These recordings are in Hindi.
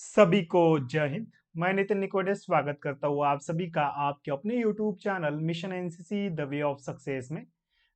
सभी को जय हिंद। मैं नितिन निकोडे स्वागत करता हूँ आप सभी का आपके अपने YouTube channel mission NCC the way of success में।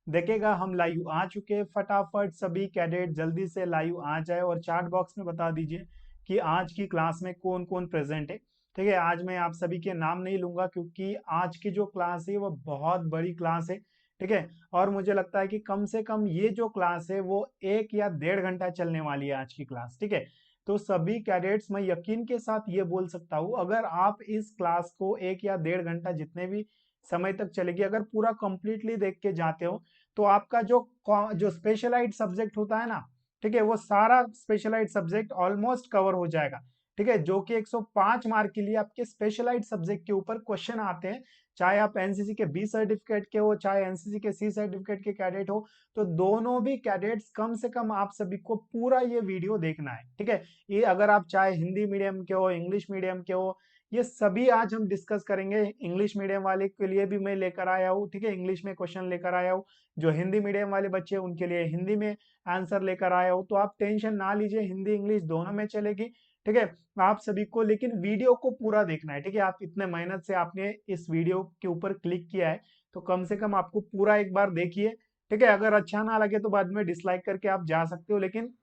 देखेगा हम लाइव आ चुके, फटाफट सभी कैडेट जल्दी से लाइव आ जाए और चैट बॉक्स में बता दीजिए कि आज की क्लास में कौन कौन प्रेजेंट है। ठीक है, आज मैं आप सभी के नाम नहीं लूंगा क्योंकि आज की जो क्लास है वो बहुत बड़ी क्लास है। ठीक है, और मुझे लगता है कि कम से कम ये जो क्लास है वो 1 या 1.5 घंटा चलने वाली है आज की क्लास। ठीक है, तो सभी कैडेट्स मैं यकीन के साथ ये बोल सकता हूँ, अगर आप इस क्लास को 1 या 1.5 घंटा जितने भी समय तक चलेगी अगर पूरा कंप्लीटली देख के जाते हो तो आपका जो स्पेशलाइज्ड सब्जेक्ट होता है ना, ठीक है, वो सारा स्पेशलाइज्ड सब्जेक्ट ऑलमोस्ट कवर हो जाएगा। ठीक है, जो कि 105 मार्क के लिए आपके स्पेशलाइज्ड सब्जेक्ट के ऊपर क्वेश्चन आते हैं, चाहे आप एनसीसी के बी सर्टिफिकेट के हो चाहे एनसीसी के सी सर्टिफिकेट के कैडेट हो, तो दोनों भी कैडेट्स कम से कम आप सभी को पूरा ये वीडियो देखना है। ठीक है, ये अगर आप चाहे हिंदी मीडियम के हो इंग्लिश मीडियम के हो, ये सभी आज हम डिस्कस करेंगे। इंग्लिश मीडियम वाले के लिए भी मैं लेकर आया हूँ, ठीक है, इंग्लिश में क्वेश्चन लेकर आया हूँ। जो हिंदी मीडियम वाले बच्चे उनके लिए हिंदी में आंसर लेकर आया हूँ, तो आप टेंशन ना लीजिए, हिंदी इंग्लिश दोनों में चलेगी। ठीक है, आप सभी को लेकिन वीडियो को पूरा देखना है। ठीक है, आप इतने मेहनत से आपने इस वीडियो के ऊपर क्लिक किया है तो कम से कम आपको पूरा एक बार देखिए। ठीक है, अगर अच्छा ना लगे तो बाद में डिसलाइक करके आप जा सकते हो, लेकिन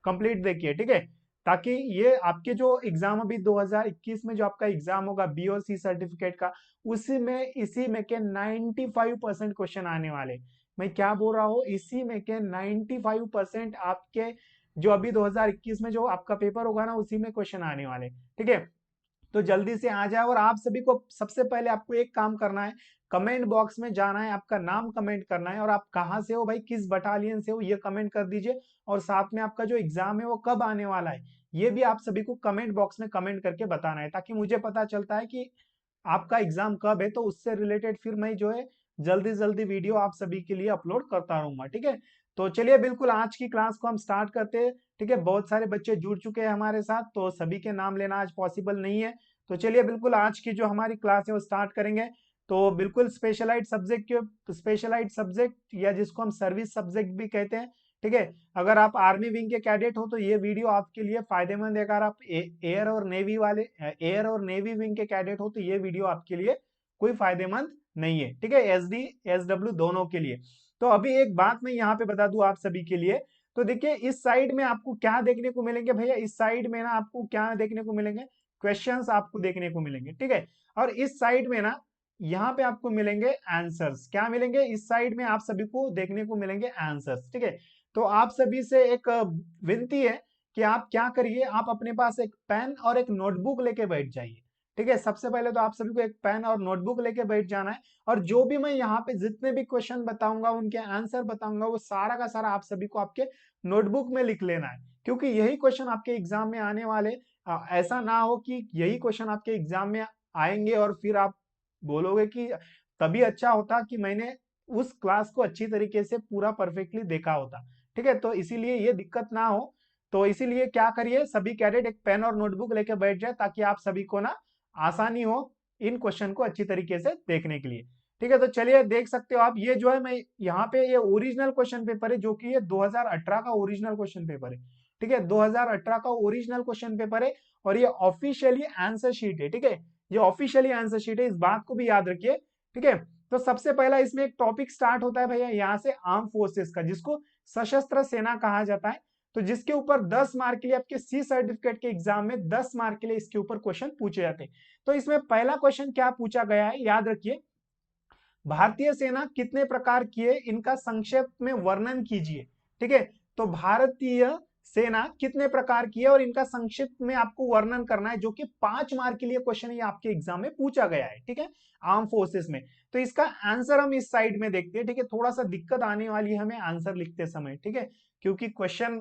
कंप्लीट देखिए। ठीक है, ताकि ये आपके जो एग्जाम अभी 2021 में जो आपका एग्जाम होगा बी और सी सर्टिफिकेट का, इसी में के 95% क्वेश्चन आने वाले। मैं क्या बोल रहा हूँ, इसी में के 95% आपके जो अभी 2021 में जो आपका पेपर होगा ना उसी में क्वेश्चन आने वाले। ठीक है, तो जल्दी से आ जाए और आप सभी को सबसे पहले आपको एक काम करना है, कमेंट बॉक्स में जाना है, आपका नाम कमेंट करना है और आप कहां से हो भाई, किस बटालियन से हो ये कमेंट कर दीजिए। और साथ में आपका जो एग्जाम है वो कब आने वाला है ये भी आप सभी को कमेंट बॉक्स में कमेंट करके बताना है, ताकि मुझे पता चलता है कि आपका एग्जाम कब है, तो उससे रिलेटेड फिर मैं जो है जल्दी जल्दी वीडियो आप सभी के लिए अपलोड करता रहूंगा। ठीक है, तो चलिए बिल्कुल आज की क्लास को हम स्टार्ट करते हैं। ठीक है, बहुत सारे बच्चे जुड़ चुके हैं हमारे साथ, तो सभी के नाम लेना आज पॉसिबल नहीं है। तो चलिए बिल्कुल आज की जो हमारी क्लास है वो स्टार्ट करेंगे। तो बिल्कुल स्पेशलाइज्ड सब्जेक्ट या जिसको हम सर्विस सब्जेक्ट भी कहते हैं। ठीक है, अगर आप आर्मी विंग के कैडेट हो तो ये वीडियो आपके लिए फायदेमंद है। अगर आप एयर और नेवी विंग के कैडेट हो तो ये वीडियो आपके लिए कोई फायदेमंद नहीं है। ठीक है, एसडी एसडब्ल्यू दोनों के लिए। तो अभी एक बात मैं यहाँ पे बता दूं आप सभी के लिए, तो देखिए इस साइड में आपको क्या देखने को मिलेंगे भैया, इस साइड में ना आपको क्या देखने को मिलेंगे, क्वेश्चंस आपको देखने को मिलेंगे। ठीक है, और इस साइड में ना यहाँ पे आपको मिलेंगे आंसर्स। क्या मिलेंगे, इस साइड में आप सभी को देखने को मिलेंगे आंसर्स। ठीक है, तो आप सभी से एक विनती है कि आप क्या करिए, आप अपने पास एक पेन और एक नोटबुक लेके बैठ जाइए। ठीक है, सबसे पहले तो आप सभी को एक पेन और नोटबुक लेके बैठ जाना है और जो भी मैं यहाँ पे जितने भी क्वेश्चन बताऊंगा उनके आंसर बताऊंगा वो सारा का सारा आप सभी को आपके नोटबुक में लिख लेना है, क्योंकि यही क्वेश्चन आपके एग्जाम में आने वाले। ऐसा ना हो कि यही क्वेश्चन आपके एग्जाम में आएंगे और फिर आप बोलोगे कि तभी अच्छा होता कि मैंने उस क्लास को अच्छी तरीके से पूरा परफेक्टली देखा होता। ठीक है, तो इसीलिए ये दिक्कत ना हो, तो इसीलिए क्या करिए, सभी कैडेट एक पेन और नोटबुक लेके बैठ जाए ताकि आप सभी को ना आसानी हो इन क्वेश्चन को अच्छी तरीके से देखने के लिए। ठीक है, तो चलिए देख सकते हो आप, ये जो है मैं यहाँ पे ये ओरिजिनल क्वेश्चन पेपर है, जो कि ये 2018 का ओरिजिनल क्वेश्चन पेपर है। ठीक है, 2018 का ओरिजिनल क्वेश्चन पेपर है और ये ऑफिशियली आंसर शीट है। ठीक है, ये ऑफिशियली आंसर शीट है, इस बात को भी याद रखिए। ठीक है, तो सबसे पहला इसमें एक टॉपिक स्टार्ट होता है भैया यहाँ से, आर्म फोर्सेस का, जिसको सशस्त्र सेना कहा जाता है। तो जिसके ऊपर 10 मार्क के लिए आपके सी सर्टिफिकेट के एग्जाम में 10 मार्क के लिए इसके ऊपर क्वेश्चन पूछे जाते हैं। तो इसमें पहला क्वेश्चन क्या पूछा गया है, याद रखिए, भारतीय सेना कितने प्रकार की है, इनका संक्षेप में वर्णन कीजिए। ठीक है, तो भारतीय सेना कितने प्रकार की है और इनका संक्षिप्त में आपको वर्णन करना है, जो कि 5 मार्क के लिए क्वेश्चन ये आपके एग्जाम में पूछा गया है। ठीक है, आर्म फोर्सेस में। तो इसका आंसर हम इस साइड में देखते हैं। ठीक है, थोड़ा सा दिक्कत आने वाली है हमें आंसर लिखते समय। ठीक है, क्योंकि क्वेश्चन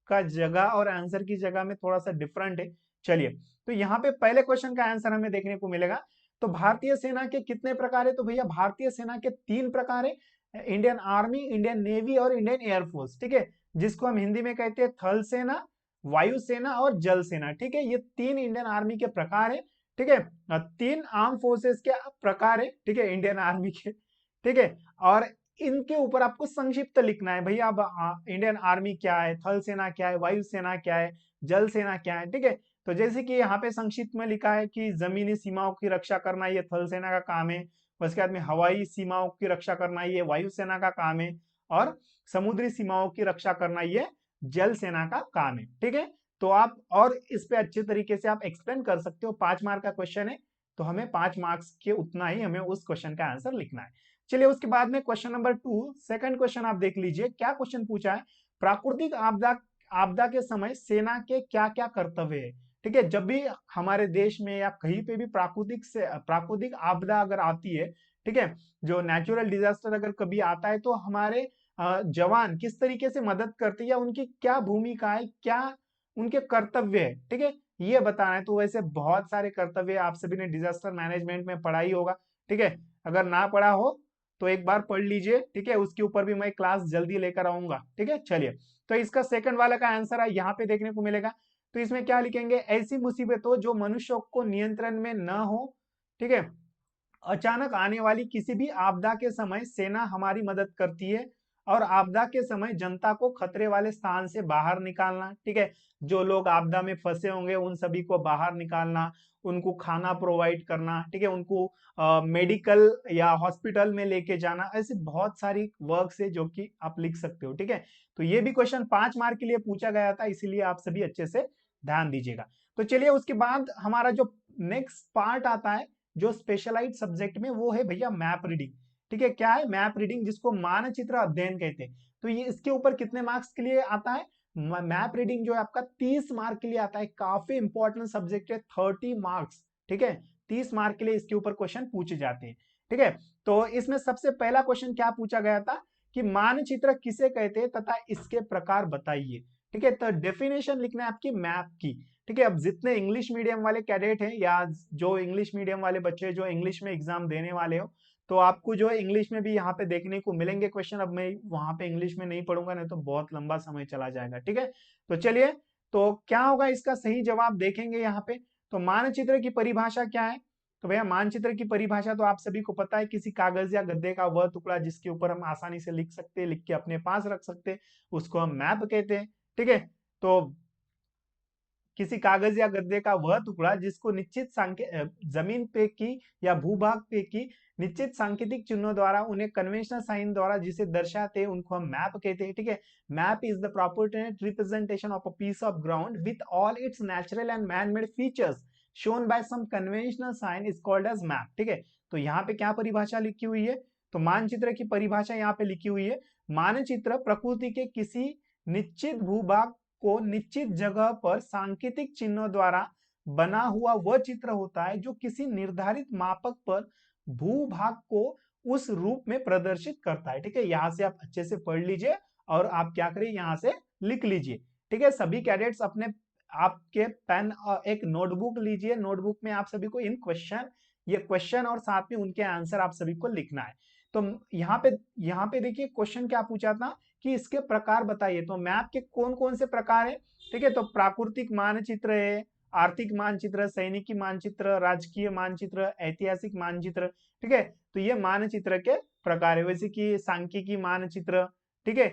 का जगह और आंसर की जगह में थोड़ा सा डिफरेंट है। चलिए, तो यहाँ पे पहले क्वेश्चन का आंसर हमें देखने को मिलेगा। तो भारतीय सेना के कितने प्रकार है, तो भैया भारतीय सेना के 3 प्रकार है, इंडियन आर्मी, इंडियन नेवी और इंडियन एयरफोर्स। ठीक है, जिसको हम हिंदी में कहते हैं थल सेना, वायु सेना और जल सेना। ठीक है, ये 3 इंडियन आर्मी के प्रकार है। ठीक है, 3 आर्म फोर्सेस के प्रकार है। ठीक है, इंडियन आर्मी के। ठीक है, और इनके ऊपर आपको संक्षिप्त लिखना है भैया। अब इंडियन आर्मी क्या है, थल सेना क्या है, वायु सेना क्या है, जल सेना क्या है। ठीक है, तो जैसे कि यहाँ पे संक्षिप्त में लिखा है कि जमीनी सीमाओं की रक्षा करना ये थल सेना का काम है, उसके बाद में हवाई सीमाओं की रक्षा करना ये वायुसेना का काम है, और समुद्री सीमाओं की रक्षा करना ये जल सेना का काम है। ठीक है, तो आप और इस पे अच्छे तरीके से आप एक्सप्लेन कर सकते हो। 5 मार्क का क्वेश्चन है, तो हमें 5 मार्क्स के उतना ही हमें उस क्वेश्चन का आंसर लिखना है। चलिए उसके बाद में क्वेश्चन नंबर 2, सेकंड क्वेश्चन आप देख लीजिए। क्या क्वेश्चन पूछा है, प्राकृतिक आपदा आपदा के समय सेना के क्या क्या कर्तव्य है। ठीक है, जब भी हमारे देश में या कहीं पे भी प्राकृतिक आपदा अगर आती है, ठीक है, जो नेचुरल डिजास्टर अगर कभी आता है, तो हमारे जवान किस तरीके से मदद करते हैं या उनकी क्या भूमिका है, क्या उनके कर्तव्य है, ठीक है, ये बताना है। तो वैसे बहुत सारे कर्तव्य आप सभी ने डिजास्टर मैनेजमेंट में पढ़ा ही होगा। ठीक है, अगर ना पढ़ा हो तो एक बार पढ़ लीजिए। ठीक है, उसके ऊपर भी मैं क्लास जल्दी लेकर आऊंगा। ठीक है, चलिए, तो इसका सेकंड वाला का आंसर है यहाँ पे देखने को मिलेगा। तो इसमें क्या लिखेंगे, ऐसी मुसीबतों जो मनुष्यों को नियंत्रण में न हो, ठीक है, अचानक आने वाली किसी भी आपदा के समय सेना हमारी मदद करती है, और आपदा के समय जनता को खतरे वाले स्थान से बाहर निकालना। ठीक है, जो लोग आपदा में फंसे होंगे उन सभी को बाहर निकालना, उनको खाना प्रोवाइड करना, ठीक है, उनको मेडिकल या हॉस्पिटल में लेके जाना। ऐसे बहुत सारी वर्क्स है जो कि आप लिख सकते हो। ठीक है, तो ये भी क्वेश्चन 5 मार्क के लिए पूछा गया था, इसीलिए आप सभी अच्छे से ध्यान दीजिएगा। तो चलिए उसके बाद हमारा जो नेक्स्ट पार्ट आता है जो स्पेशलाइज्ड सब्जेक्ट में, वो है भैया मैप रीडिंग। ठीक है, क्या है मैप रीडिंग, जिसको मानचित्र अध्ययन कहते हैं। तो ये इसके ऊपर कितने मार्क्स के लिए आता है, मैप रीडिंग जो है आपका 30 मार्क के लिए आता है। काफी इंपॉर्टेंट सब्जेक्ट है, 30 मार्क्स। ठीक है, 30 मार्क के लिए इसके ऊपर क्वेश्चन पूछे जाते हैं। ठीक है, तो इसमें सबसे पहला क्वेश्चन क्या पूछा गया था कि मानचित्र किसे कहते हैं तथा इसके प्रकार बताइए। ठीक है, तो डेफिनेशन लिखना है आपकी मैप की। ठीक है, अब जितने इंग्लिश मीडियम वाले कैडेट हैं या जो इंग्लिश मीडियम वाले बच्चे जो इंग्लिश में एग्जाम देने वाले हो, तो आपको जो है इंग्लिश में भी यहाँ पे देखने को मिलेंगे क्वेश्चन। अब मैं वहां पे इंग्लिश में नहीं पढ़ूंगा, नहीं तो बहुत लंबा समय चला जाएगा। ठीक है, तो चलिए, तो क्या होगा इसका सही जवाब देखेंगे यहाँ पे। तो मानचित्र की परिभाषा क्या है, तो भैया मानचित्र की परिभाषा तो आप सभी को पता है, किसी कागज या गद्दे का वह टुकड़ा जिसके ऊपर हम आसानी से लिख सकते हैं, लिख के अपने पास रख सकते हैं, उसको हम मैप कहते हैं। ठीक है, तो किसी कागज या गद्दे का वह टुकड़ा जिसको निश्चित जमीन पे की या भूभाग पे की निश्चित सांकेतिक चिन्हों द्वारा, उन्हें कन्वेंशनल साइन द्वारा जिसे दर्शाते हैं, उनको हम मैप कहते हैं। ठीक है, map is the proper representation of a piece of ground with all its natural and man made features shown by some conventional sign is called as map. ठीक है, तो यहाँ पे क्या परिभाषा लिखी हुई है, तो मानचित्र की परिभाषा यहाँ पे लिखी हुई है, मानचित्र प्रकृति के किसी निश्चित भूभाग को निश्चित जगह पर सांकेतिक चिन्हों द्वारा बना हुआ वह चित्र होता है जो किसी निर्धारित मापक पर भूभाग को उस रूप में प्रदर्शित करता है। ठीक है, यहां से आप अच्छे से पढ़ लीजिए और आप क्या करिए यहां से लिख लीजिए। ठीक है, सभी कैडेट्स अपने आपके पेन और एक नोटबुक लीजिए, नोटबुक में आप सभी को इन क्वेश्चन, ये क्वेश्चन और साथ में उनके आंसर आप सभी को लिखना है। तो यहाँ पे देखिए क्वेश्चन क्या पूछा था कि इसके प्रकार बताइए। तो मैप के कौन कौन से प्रकार है, ठीक है, तो प्राकृतिक मानचित्र है, आर्थिक मानचित्र, सैनिकी मानचित्र, राजकीय मानचित्र, ऐतिहासिक मानचित्र। ठीक है, तो ये मानचित्र के प्रकार है। वैसे कि सांख्यिकी मानचित्र, ठीक है,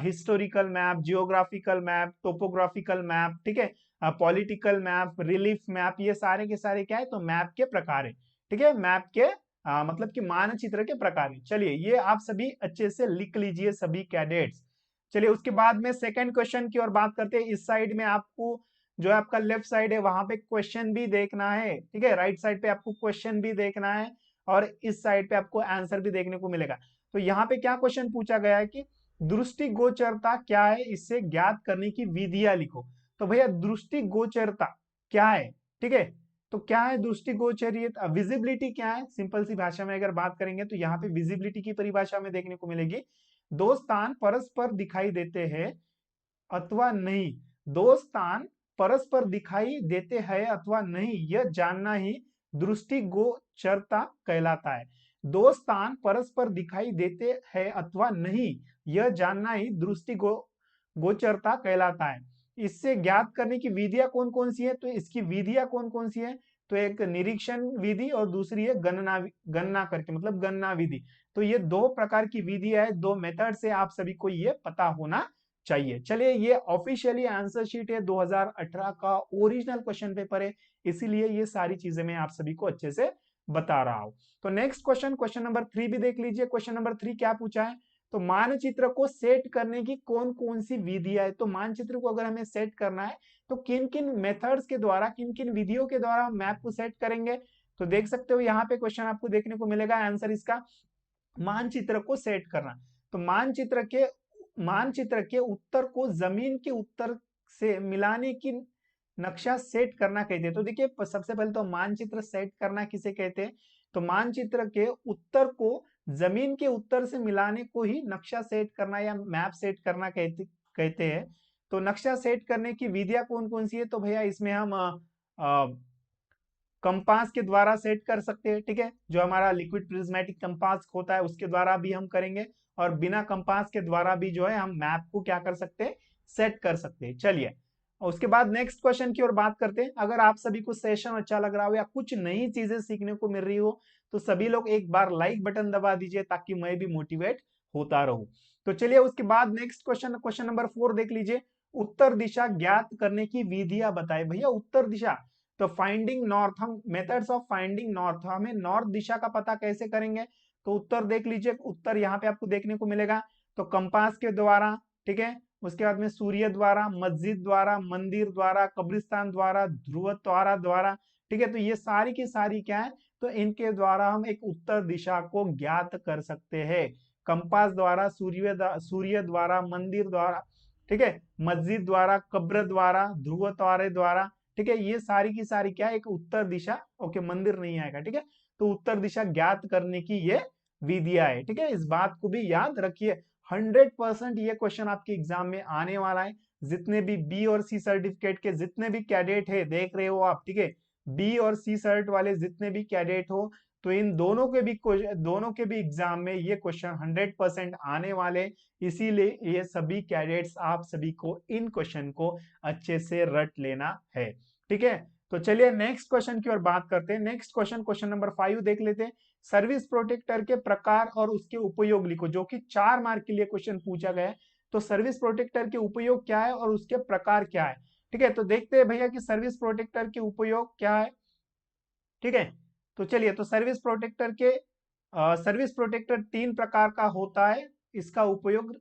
historical map, geographical map, topographical map, ठीक है, पॉलिटिकल मैप, रिलीफ मैप, ये सारे के सारे क्या है, तो मैप के प्रकार है। ठीक है, मैप के मतलब कि मानचित्र के प्रकार है। चलिए ये आप सभी अच्छे से लिख लीजिए सभी कैडेट्स। चलिए उसके बाद में सेकंड क्वेश्चन की ओर बात करते हैं। इस साइड में आपको जो है आपका लेफ्ट साइड है वहां पे क्वेश्चन भी देखना है। ठीक है, राइट साइड पे आपको क्वेश्चन भी देखना है और इस साइड पे आपको आंसर भी देखने को मिलेगा। तो यहाँ पे क्या क्वेश्चन पूछा गया है कि दृष्टिगोचरता क्या है, इससे ज्ञात करने की विधियां लिखो। तो भैया दृष्टिगोचरता क्या है, ठीक है, तो क्या है दृष्टिगोचरियता, विजिबिलिटी क्या है, सिंपल सी भाषा में अगर बात करेंगे तो यहाँ पे विजिबिलिटी की परिभाषा में देखने को मिलेगी, दो स्थान परस्पर दिखाई देते हैं अथवा नहीं, दो स्थान परस्पर दिखाई देते हैं अथवा नहीं, यह जानना ही दृष्टिगोचरता कहलाता है। दो स्थान परस्पर दिखाई देते हैं अथवा नहीं, यह जानना ही गोचरता कहलाता है। इससे ज्ञात करने की विधियां कौन कौन सी है, तो इसकी विधियां कौन कौन सी है, तो एक निरीक्षण विधि और दूसरी है गणना करके, मतलब गणना विधि। तो ये दो प्रकार की विधियां है, दो मेथड से आप सभी को ये पता होना चाहिए। चलिए, ये ऑफिशियली आंसर शीट है, 2018 का ओरिजिनल क्वेश्चन पेपर है, इसीलिए ये सारी चीजें मैं आप सभी को अच्छे से बता रहा हूं। तो नेक्स्ट क्वेश्चन, क्वेश्चन नंबर 3 भी देख लीजिए। क्वेश्चन नंबर 3 क्या पूछा है, तो मानचित्र को सेट करने की कौन कौन सी विधियां है। तो मानचित्र को अगर हमें सेट करना है तो किन किन मेथड्स के द्वारा, किन किन विधियों के द्वारा हम मैप को सेट करेंगे। तो देख सकते हो यहाँ पे क्वेश्चन आपको देखने को मिलेगा, आंसर इसका मानचित्र को सेट करना। तो मानचित्र के उत्तर को जमीन के उत्तर से मिलाने की नक्शा सेट करना कहते हैं। तो देखिए, सबसे पहले तो मानचित्र सेट करना किसे कहते हैं, तो मानचित्र के उत्तर को जमीन के उत्तर से मिलाने को ही नक्शा सेट करना या मैप सेट करना कहते हैं। तो नक्शा सेट करने की विधियां कौन कौन सी है, तो भैया इसमें हम कंपास के द्वारा सेट कर सकते हैं, ठीक है, जो हमारा लिक्विड प्रिज्मेटिक कंपास होता है उसके द्वारा भी हम करेंगे, और बिना कंपास के द्वारा भी जो है हम मैप को क्या कर सकते हैं, सेट कर सकते हैं। चलिए, उसके बाद नेक्स्ट क्वेश्चन की ओर बात करते हैं। अगर आप सभी को सेशन अच्छा लग रहा हो या कुछ नई चीजें सीखने को मिल रही हो तो सभी लोग एक बार लाइक बटन दबा दीजिए ताकि मैं भी मोटिवेट होता रहूं। तो चलिए, उसके बाद नेक्स्ट क्वेश्चन, क्वेश्चन नंबर 4 देख लीजिए। उत्तर दिशा ज्ञात करने की विधियां बताए। भैया उत्तर दिशा, तो फाइंडिंग नॉर्थ, हम मेथड्स ऑफ फाइंडिंग नॉर्थ, हमें नॉर्थ दिशा का पता कैसे करेंगे। तो उत्तर देख लीजिए, उत्तर यहाँ पे आपको देखने को मिलेगा, तो कंपास के द्वारा, ठीक है, उसके बाद में सूर्य द्वारा, मस्जिद द्वारा, मंदिर द्वारा, कब्रिस्तान द्वारा, ध्रुव तारा द्वारा, ठीक है। तो ये सारी की सारी क्या है, तो इनके द्वारा हम एक उत्तर दिशा को ज्ञात कर सकते हैं। कंपास द्वारा, सूर्य द्वारा, मंदिर द्वारा, ठीक है, मस्जिद द्वारा, कब्र द्वारा, ध्रुव तारे द्वारा, ठीक है, ये सारी की सारी क्या है, एक उत्तर दिशा, ओके मंदिर नहीं आएगा, ठीक है। तो उत्तर दिशा ज्ञात करने की ये विधियां है, ठीक है, इस बात को भी याद रखिए। 100% ये क्वेश्चन आपके एग्जाम में आने वाला है। जितने भी बी और सी सर्टिफिकेट के जितने भी कैडेट है, देख रहे हो आप, ठीक है, बी और सी सर्ट वाले जितने भी कैडेट हो, तो इन दोनों के भी एग्जाम में ये क्वेश्चन 100% आने वाले। इसीलिए ये सभी कैडेट्स, आप सभी को इन क्वेश्चन को अच्छे से रट लेना है, ठीक है। तो चलिए नेक्स्ट क्वेश्चन की ओर बात करते हैं। नेक्स्ट क्वेश्चन, क्वेश्चन नंबर 5 देख लेते हैं। सर्विस प्रोटेक्टर के प्रकार और उसके उपयोग लिखो, जो कि 4 मार्क के लिए क्वेश्चन पूछा गया है। तो सर्विस प्रोटेक्टर के उपयोग क्या है और उसके प्रकार क्या है, ठीक है। तो देखते हैं भैया कि सर्विस प्रोटेक्टर के उपयोग क्या है, ठीक है। तो चलिए, तो सर्विस प्रोटेक्टर 3 प्रकार का होता है, इसका उपयोग।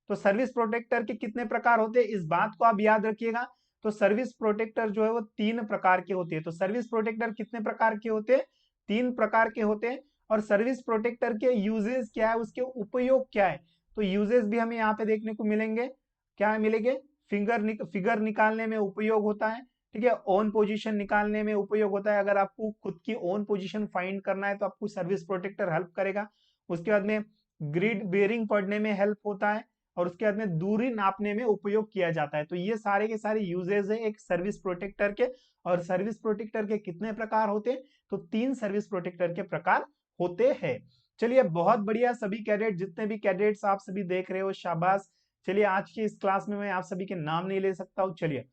तो सर्विस प्रोटेक्टर के कितने प्रकार होते हैं, इस बात को आप याद रखिएगा। तो सर्विस प्रोटेक्टर जो है वो 3 प्रकार के होते हैं। तो सर्विस प्रोटेक्टर कितने प्रकार के होते हैं, 3 प्रकार के होते हैं। और सर्विस प्रोटेक्टर के यूजेस क्या है, उसके उपयोग क्या है, तो यूजेस भी हमें यहाँ पे देखने को मिलेंगे। क्या मिलेंगे, फिगर निकालने में उपयोग होता है, ठीक है, ओन पोजीशन निकालने में उपयोग होता है। अगर आपको खुद की ओन पोजीशन फाइंड करना है तो आपको सर्विस प्रोटेक्टर हेल्प करेगा। उसके बाद में ग्रिड बेरिंग पढ़ने में हेल्प होता है, और उसके बाद में दूरी नापने में उपयोग किया जाता है। तो ये सारे के सारे यूजेज है एक सर्विस प्रोटेक्टर के। और सर्विस प्रोटेक्टर के कितने प्रकार होते हैं, तो 3 सर्विस प्रोटेक्टर के प्रकार होते हैं। चलिए, बहुत बढ़िया, सभी कैडेट, जितने भी कैडेट्स आप सभी देख रहे हो, शाबाश। चलिए, आज की इस क्लास में मैं आप सभी के नाम नहीं ले सकता हूं। चलिए,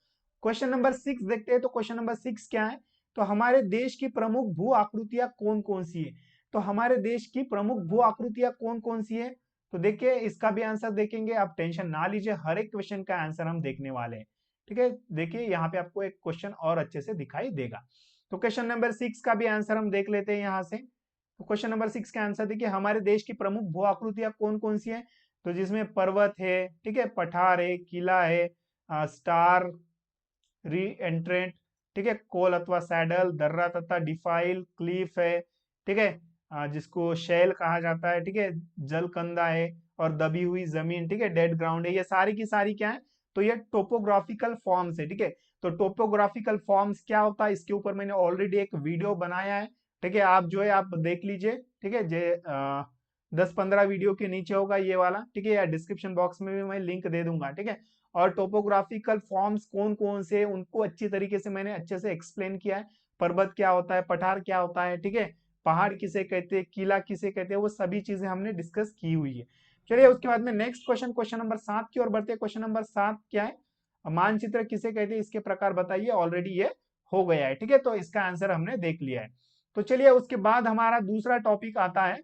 क्वेश्चन नंबर 6 देखते हैं। तो क्वेश्चन नंबर 6 क्या है, तो हमारे देश की प्रमुख भू आकृतियां कौन कौन सी है। तो हमारे देश की प्रमुख भू आकृतियां कौन कौन सी है, तो देखिए इसका भी आंसर देखेंगे, आप टेंशन ना लीजिए, हर एक क्वेश्चन का आंसर हम देखने वाले हैं, ठीक है। देखिए यहाँ पे आपको एक क्वेश्चन और अच्छे से दिखाई देगा। तो क्वेश्चन नंबर 6 का भी आंसर हम देख लेते हैं यहाँ से। तो क्वेश्चन नंबर 6 का आंसर देखिए, हमारे देश की प्रमुख भू आकृतियां कौन कौन सी है, तो जिसमें पर्वत है, ठीक है, पठार है, किला है, स्टार, री एंट्रेंट, ठीक है, कोल अथवा सैडल, दर्रा तथा डिफाइल, क्लीफ है, ठीक है, जिसको शेल कहा जाता है, ठीक है, जलकंदा है, और दबी हुई जमीन, ठीक है, डेड ग्राउंड है। ये सारी की सारी क्या है, तो ये टोपोग्राफिकल फॉर्म्स है, ठीक है। तो टोपोग्राफिकल फॉर्म्स क्या होता है, इसके ऊपर मैंने ऑलरेडी एक वीडियो बनाया है, ठीक है, आप जो है आप देख लीजिए, ठीक है। 10-15 वीडियो के नीचे होगा ये वाला, ठीक है, या डिस्क्रिप्शन बॉक्स में भी मैं लिंक दे दूंगा, ठीक है। और टोपोग्राफिकल फॉर्म्स कौन कौन से, उनको अच्छी तरीके से मैंने अच्छे से एक्सप्लेन किया है। पर्वत क्या होता है, पठार क्या होता है, ठीक है, पहाड़ किसे कहते हैं, किला किसे कहते हैं, वो सभी चीजें हमने डिस्कस की हुई है। चलिए, उसके बाद में नेक्स्ट क्वेश्चन, क्वेश्चन नंबर 7 की ओर बढ़ते हैं। क्वेश्चन नंबर 7 क्या है, मानचित्र किसे कहते हैं, इसके प्रकार बताइए। ऑलरेडी ये हो गया है, ठीक है, तो इसका आंसर हमने देख लिया है। तो चलिए, उसके बाद हमारा दूसरा टॉपिक आता है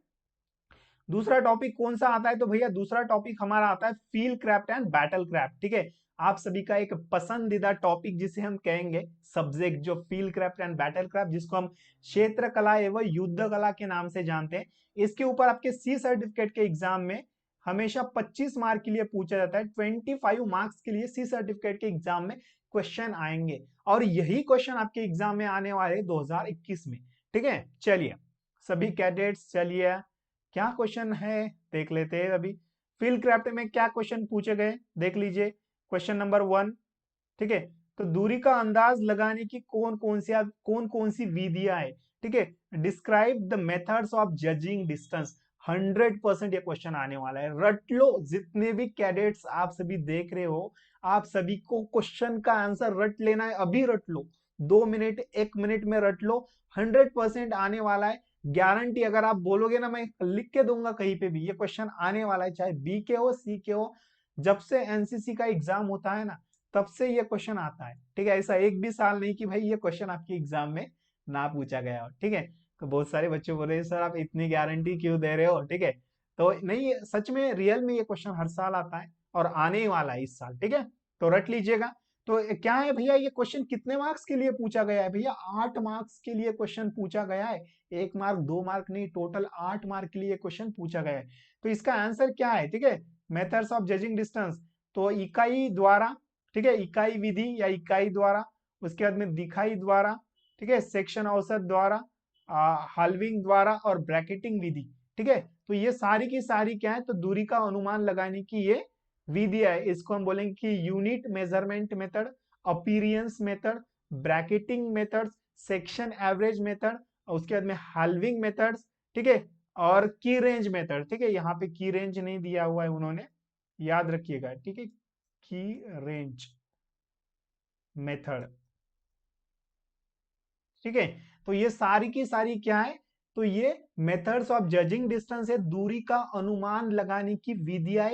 दूसरा टॉपिक कौन सा आता है, तो भैया दूसरा टॉपिक हमारा आता है field craft and battle craft. ठीक है, आप सभी का एक पसंदीदा टॉपिक जिसे हम कहेंगे सब्जेक्ट, जो field craft and battle craft, जिसको हम क्षेत्र कला एवं युद्ध कला के नाम से जानते हैं। इसके ऊपर आपके सी सर्टिफिकेट के एग्जाम में हमेशा 25 मार्क के लिए पूछा जाता है, 25 मार्क्स के लिए सी सर्टिफिकेट के एग्जाम में क्वेश्चन आएंगे, और यही क्वेश्चन आपके एग्जाम में आने वाले 2021 में। ठीक है, चलिए सभी कैडेट्स, चलिए क्या क्वेश्चन है देख लेते हैं। अभी फील्ड क्राफ्ट में क्या क्वेश्चन पूछे गए देख लीजिए। क्वेश्चन नंबर 1, ठीक है, तो दूरी का अंदाज लगाने की कौन कौन सी विधियां है। ठीक है, describe the methods of judging distance. 100% ये क्वेश्चन आने वाला है, रट लो। जितने भी कैडेट्स आप सभी देख रहे हो, आप सभी को क्वेश्चन का आंसर रट लेना है, अभी रट लो, 2 मिनट 1 मिनट में रट लो। 100% आने वाला है, गारंटी। अगर आप बोलोगे ना, मैं लिख के दूंगा कहीं पे भी, ये क्वेश्चन आने वाला है, चाहे बी के हो सी के हो। जब से एनसीसी का एग्जाम होता है ना, तब से ये क्वेश्चन आता है। ठीक है, ऐसा एक भी साल नहीं कि भाई ये क्वेश्चन आपके एग्जाम में ना पूछा गया हो। ठीक है, तो बहुत सारे बच्चे बोल रहे हैं सर आप इतनी गारंटी क्यों दे रहे हो। ठीक है, तो नहीं, सच में रियल में ये क्वेश्चन हर साल आता है और आने ही वाला है इस साल। ठीक है, तो रट लीजिएगा। तो क्या है भैया, ये क्वेश्चन कितने मार्क्स के लिए पूछा गया है भैया, 8 मार्क्स के लिए क्वेश्चन पूछा गया है। 1 मार्क 2 मार्क नहीं, टोटल 8 मार्क के लिए क्वेश्चन पूछा गया है। तो इसका आंसर क्या है, ठीक है, मेथड्स ऑफ जजिंग डिस्टेंस, तो इकाई द्वारा, ठीक है, इकाई विधि या इकाई द्वारा, उसके बाद में दिखाई द्वारा, ठीक है, सेक्शन औसत द्वारा, हाल्विंग द्वारा और ब्रैकेटिंग विधि। ठीक है, तो ये सारी की सारी क्या है, तो दूरी का अनुमान लगाने की ये विधि है। इसको हम बोलेंगे कि unit measurement method, appearance method, bracketing methods, section average method, उसके बाद में हाल्विंग मेथड्स। ठीक है, और की रेंज मेथड। ठीक है, यहाँ पे की रेंज नहीं दिया हुआ है उन्होंने, याद रखिएगा। ठीक है, की रेंज मेथड। ठीक है, तो ये सारी की सारी क्या है, तो ये मेथड्स ऑफ जजिंग डिस्टेंस है, दूरी का अनुमान लगाने की विधियां।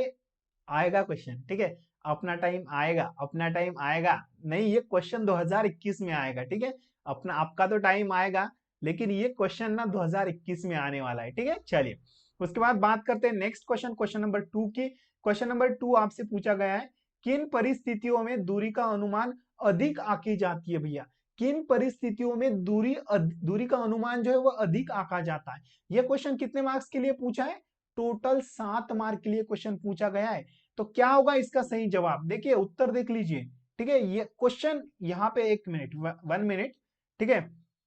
आएगा क्वेश्चन, ठीक है, अपना टाइम आएगा, अपना टाइम आएगा। नहीं, ये क्वेश्चन 2021 में आएगा। ठीक है, अपना आपका तो टाइम आएगा, लेकिन ये क्वेश्चन ना 2021 में आने वाला है। ठीक है, चलिए उसके बाद बात करते हैं नेक्स्ट क्वेश्चन, क्वेश्चन नंबर 2 की। क्वेश्चन नंबर 2 आपसे पूछा गया है, किन परिस्थितियों में दूरी का अनुमान अधिक आंकी जाती है भैया। किन परिस्थितियों में दूरी का अनुमान जो है वो अधिक आंका जाता है। यह क्वेश्चन कितने मार्क्स के लिए पूछा है, टोटल 7 मार्क के लिए क्वेश्चन पूछा गया है। तो क्या होगा इसका सही जवाब, देखिए उत्तर देख लीजिए। ठीक है, ये क्वेश्चन यहाँ पे 1 मिनट 1 मिनट, ठीक है,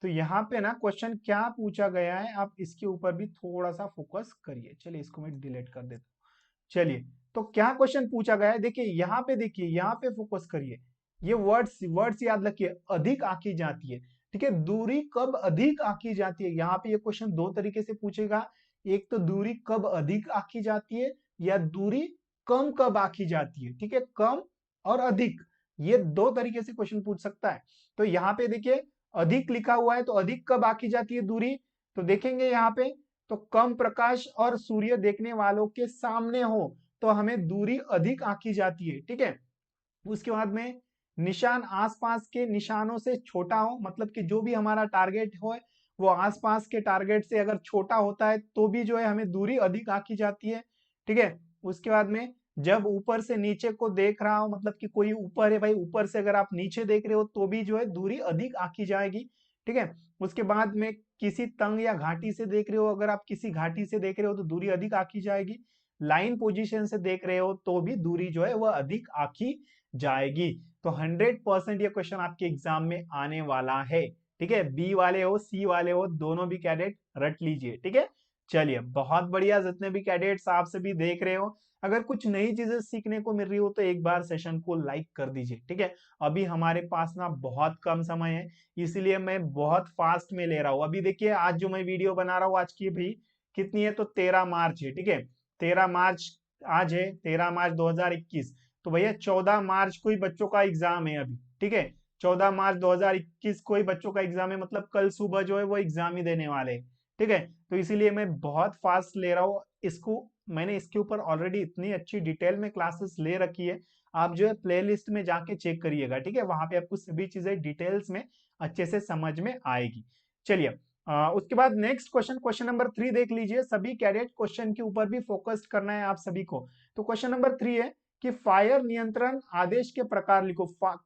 तो यहाँ पे ना क्वेश्चन क्या पूछा गया है, आप इसके ऊपर भी थोड़ा सा फोकस करिए। चलिए इसको मैं डिलीट कर देता हूँ। चलिए, तो क्या क्वेश्चन पूछा गया है, देखिए यहाँ पे, देखिए यहाँ पे फोकस करिए। ये वर्ड्स वर्ड्स याद रखिए, अधिक आंकी जाती है। ठीक है, दूरी कब अधिक आंकी जाती है, यहाँ पे ये क्वेश्चन दो तरीके से पूछेगा। एक तो दूरी कब अधिक आंकी जाती है, या दूरी कम कब आंकी जाती है। ठीक है, कम और अधिक, ये दो तरीके से क्वेश्चन पूछ सकता है। तो यहाँ पे देखिए अधिक लिखा हुआ है, तो अधिक कब आंकी जाती है दूरी, तो देखेंगे यहाँ पे, तो कम प्रकाश और सूर्य देखने वालों के सामने हो तो हमें दूरी अधिक आंकी जाती है। ठीक है, उसके बाद में निशान आसपास के निशानों से छोटा हो, मतलब कि जो भी हमारा टारगेट हो वो आसपास के टारगेट से अगर छोटा होता है तो भी जो है हमें दूरी अधिक आंकी जाती है। ठीक है, उसके बाद में जब ऊपर से नीचे को देख रहा हो, मतलब कि कोई ऊपर है भाई, ऊपर से अगर आप नीचे देख रहे हो तो भी जो है दूरी अधिक आंकी जाएगी। ठीक है, उसके बाद में किसी तंग या घाटी से देख रहे हो, अगर आप किसी घाटी से देख रहे हो तो दूरी अधिक आंकी जाएगी। लाइन पोजीशन से देख रहे हो तो भी दूरी जो है वह अधिक आंकी जाएगी। तो 100% ये क्वेश्चन आपके एग्जाम में आने वाला है। ठीक है, बी वाले हो सी वाले हो, दोनों भी कैडेट रट लीजिए। ठीक है, चलिए बहुत बढ़िया, जितने भी कैडेट्स आप सभी देख रहे हो, अगर कुछ नई चीजें सीखने को मिल रही हो तो एक बार सेशन को लाइक कर दीजिए। ठीक है, अभी हमारे पास ना बहुत कम समय है, इसलिए मैं बहुत फास्ट में ले रहा हूं। अभी देखिए आज जो मैं वीडियो बना रहा हूँ, आज की भी कितनी है, तो 13 मार्च है। ठीक है, 13 मार्च आज है, 13 मार्च 2021। तो भैया 14 मार्च को ही बच्चों का एग्जाम है अभी। ठीक है, 14 मार्च 2021 को ही बच्चों का एग्जाम है, मतलब कल सुबह जो है वो एग्जाम ही देने वाले हैं। ठीक है, तो इसीलिए मैं बहुत फास्ट ले रहा हूँ इसको। मैंने इसके ऊपर ऑलरेडी इतनी अच्छी डिटेल में क्लासेस ले रखी है, आप जो है प्लेलिस्ट में जाके चेक करिएगा। ठीक है, वहां पे आपको सभी चीजें डिटेल्स में अच्छे से समझ में आएगी। चलिए उसके बाद नेक्स्ट क्वेश्चन, क्वेश्चन नंबर 3 देख लीजिए। सभी कैडेट क्वेश्चन के ऊपर भी फोकस करना है आप सभी को। तो क्वेश्चन नंबर 3 है कि फायर नियंत्रण आदेश के प्रकार लिखो,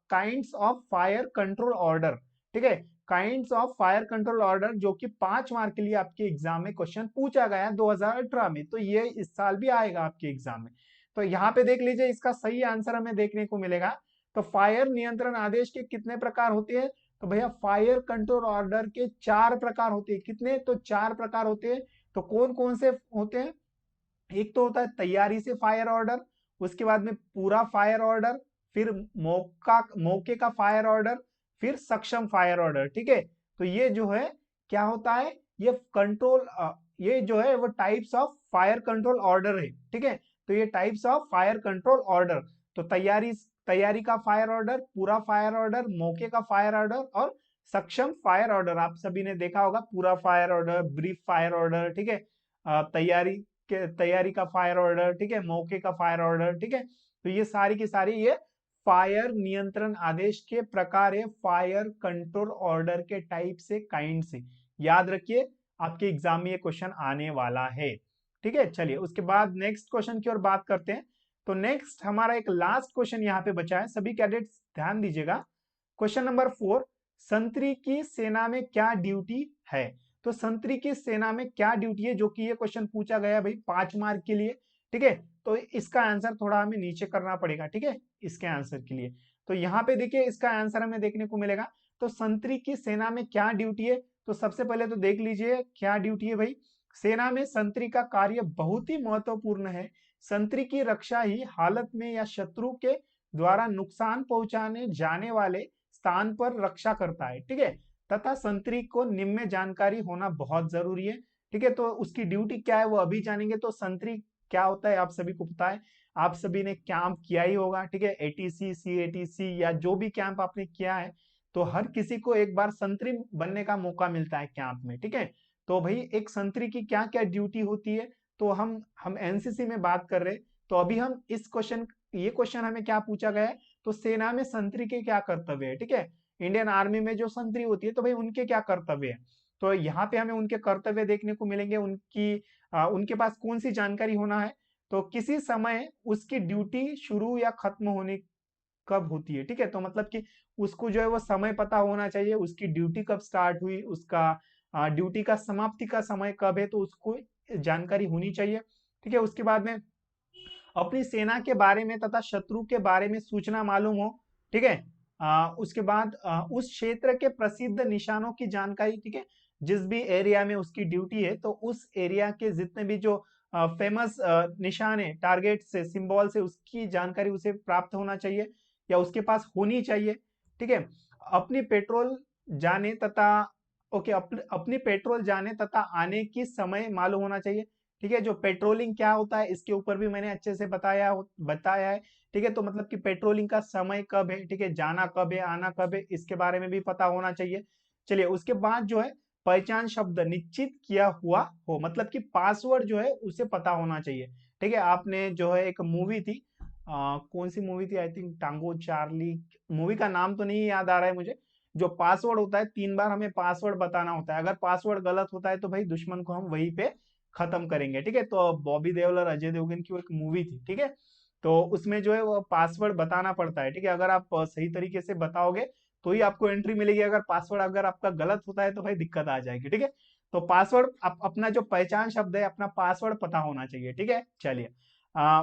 kinds of fire control order. ठीक है, kinds of fire control order, जो कि 5 मार्क के लिए आपके एग्जाम में क्वेश्चन पूछा गया है 2018 में, तो ये इस साल भी आएगा आपके एग्जाम में। तो यहाँ पे देख लीजिए, इसका सही आंसर हमें देखने को मिलेगा। तो फायर नियंत्रण आदेश के कितने प्रकार होते हैं? तो भैया फायर कंट्रोल ऑर्डर के 4 प्रकार होते हैं। कितने? तो 4 प्रकार होते हैं। तो कौन कौन से होते हैं? एक तो होता है तैयारी से फायर ऑर्डर, उसके बाद में पूरा फायर ऑर्डर, फिर मौके का फायर ऑर्डर, फिर सक्षम फायर ऑर्डर। ठीक है, तो ये जो है क्या होता है, ये कंट्रोल, ये जो है वो types of fire control order है। ठीक है, तो ये types of fire control order, तो तैयारी का फायर ऑर्डर, पूरा फायर ऑर्डर, मौके का फायर ऑर्डर और सक्षम फायर ऑर्डर। आप सभी ने देखा होगा, पूरा fire order, brief fire order. ठीक है, तैयारी का फायर ऑर्डर, ठीक है, मौके का फायर ऑर्डर। ठीक है, तो ये सारी की सारी ये फायर नियंत्रण आदेश के प्रकार है, फायर कंट्रोल ऑर्डर के टाइप से, काइंड से। याद रखिए, आपके एग्जाम में ये क्वेश्चन आने वाला है। ठीक है, चलिए उसके बाद नेक्स्ट क्वेश्चन की ओर बात करते हैं। तो नेक्स्ट हमारा एक लास्ट क्वेश्चन यहाँ पे बचा है, सभी कैडेट्स ध्यान दीजिएगा। क्वेश्चन नंबर 4, संतरी की सेना में क्या ड्यूटी है? तो संतरी की सेना में क्या ड्यूटी है, जो कि ये क्वेश्चन पूछा गया भाई 5 मार्क के लिए। ठीक है, तो इसका आंसर थोड़ा हमें नीचे करना पड़ेगा। ठीक है, इसके आंसर के लिए तो यहाँ पे देखिए, इसका आंसर हमें देखने को मिलेगा। तो संतरी की सेना में क्या ड्यूटी है? तो सबसे पहले तो देख लीजिए क्या ड्यूटी है भाई। सेना में संतरी का कार्य बहुत ही महत्वपूर्ण है। संतरी की रक्षा ही हालत में या शत्रु के द्वारा नुकसान पहुंचाने जाने वाले स्थान पर रक्षा करता है। ठीक है, तथा संतरी को निम्न जानकारी होना बहुत जरूरी है। ठीक है, तो उसकी ड्यूटी क्या है वो अभी जानेंगे। तो संतरी क्या होता है आप सभी को पता है, आप सभी ने कैंप किया ही होगा। ठीक है, एटीसी, सीएटीसी या जो भी कैंप आपने किया है, तो हर किसी को एक बार संतरी बनने का मौका मिलता है कैंप में। ठीक है, तो भाई एक संतरी की क्या क्या ड्यूटी होती है, तो हम एनसीसी में बात कर रहे हैं। तो अभी हम ये क्वेश्चन हमें क्या पूछा गया है, तो सेना में संतरी के क्या कर्तव्य है। ठीक है, इंडियन आर्मी में जो संतरी होती है, तो भाई उनके क्या कर्तव्य है। तो यहाँ पे हमें उनके कर्तव्य देखने को मिलेंगे। उनके पास कौन सी जानकारी होना है, तो किसी समय उसकी ड्यूटी शुरू या खत्म होने कब होती है। ठीक है, तो मतलब कि उसको जो है वो समय पता होना चाहिए, उसकी ड्यूटी कब स्टार्ट हुई, उसका ड्यूटी का समाप्ति का समय कब है, तो उसको जानकारी होनी चाहिए। ठीक है, उसके बाद में अपनी सेना के बारे में तथा शत्रु के बारे में सूचना मालूम हो। ठीक है, उसके बाद उस क्षेत्र के प्रसिद्ध निशानों की जानकारी। ठीक है, जिस भी एरिया में उसकी ड्यूटी है, तो उस एरिया के जितने भी जो फेमस निशान है, टारगेट से, सिंबल से, उसकी जानकारी उसे प्राप्त होना चाहिए या उसके पास होनी चाहिए। ठीक है, अपनी पेट्रोल जाने तथा अपनी पेट्रोल जाने तथा आने की समय मालूम होना चाहिए। ठीक है, जो पेट्रोलिंग क्या होता है इसके ऊपर भी मैंने अच्छे से बताया है। ठीक है, तो मतलब कि पेट्रोलिंग का समय कब है, ठीक है, जाना कब है, आना कब है, इसके बारे में भी पता होना चाहिए। चलिए उसके बाद जो है पहचान शब्द निश्चित किया हुआ हो, मतलब कि पासवर्ड जो है उसे पता होना चाहिए। ठीक है, आपने जो है एक मूवी थी, कौन सी मूवी थी, आई थिंक टांगो चार्ली, मूवी का नाम तो नहीं याद आ रहा है मुझे। जो पासवर्ड होता है, 3 बार हमें पासवर्ड बताना होता है। अगर पासवर्ड गलत होता है तो भाई दुश्मन को हम वहीं पे खत्म करेंगे। ठीक है, तो बॉबी देओल और अजय देवगन की वो एक मूवी थी। ठीक है, तो उसमें जो है वो पासवर्ड बताना पड़ता है। ठीक है, अगर आप सही तरीके से बताओगे तो ही आपको एंट्री मिलेगी। अगर पासवर्ड अगर आपका गलत होता है तो भाई दिक्कत आ जाएगी। ठीक है, तो पासवर्ड अपना जो पहचान शब्द है, अपना पासवर्ड पता होना चाहिए। ठीक है, चलिए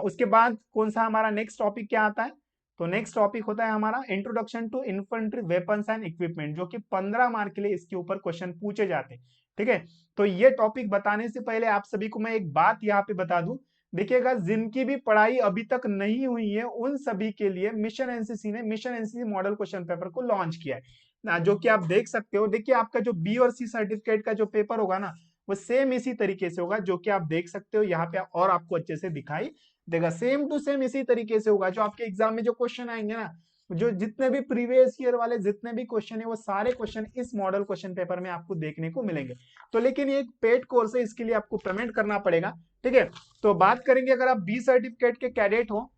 उसके बाद कौन सा हमारा नेक्स्ट टॉपिक क्या आता है, तो नेक्स्ट टॉपिक होता है हमारा introduction to infantry weapons and equipment, जो कि 15 मार्क के लिए इसके ऊपर क्वेश्चन पूछे जाते हैं। ठीक है, तो ये टॉपिक बताने से पहले आप सभी को मैं एक बात यहाँ पे बता दूं। देखिएगा, जिनकी भी पढ़ाई अभी तक नहीं हुई है उन सभी के लिए मिशन एनसीसी ने mission NCC model question paper को लॉन्च किया है ना, जो कि आप देख सकते हो। देखिए, आपका जो बी और सी सर्टिफिकेट का जो पेपर होगा ना, वो सेम इसी तरीके से होगा, जो कि आप देख सकते हो यहाँ पे, और आपको अच्छे से दिखाई देगा। सेम टू सेम इसी तरीके से होगा। जो आपके एग्जाम में जो क्वेश्चन आएंगे ना, जो जितने भी प्रीवियस ईयर वाले जितने भी क्वेश्चन है, वो सारे क्वेश्चन इस मॉडल क्वेश्चन पेपर में आपको देखने को मिलेंगे। तो लेकिन ये एक पेड कोर्स है, इसके लिए आपको पेमेंट करना पड़ेगा। ठीक है, तो बात करेंगे, अगर आप बी सर्टिफिकेट के कैडेट हो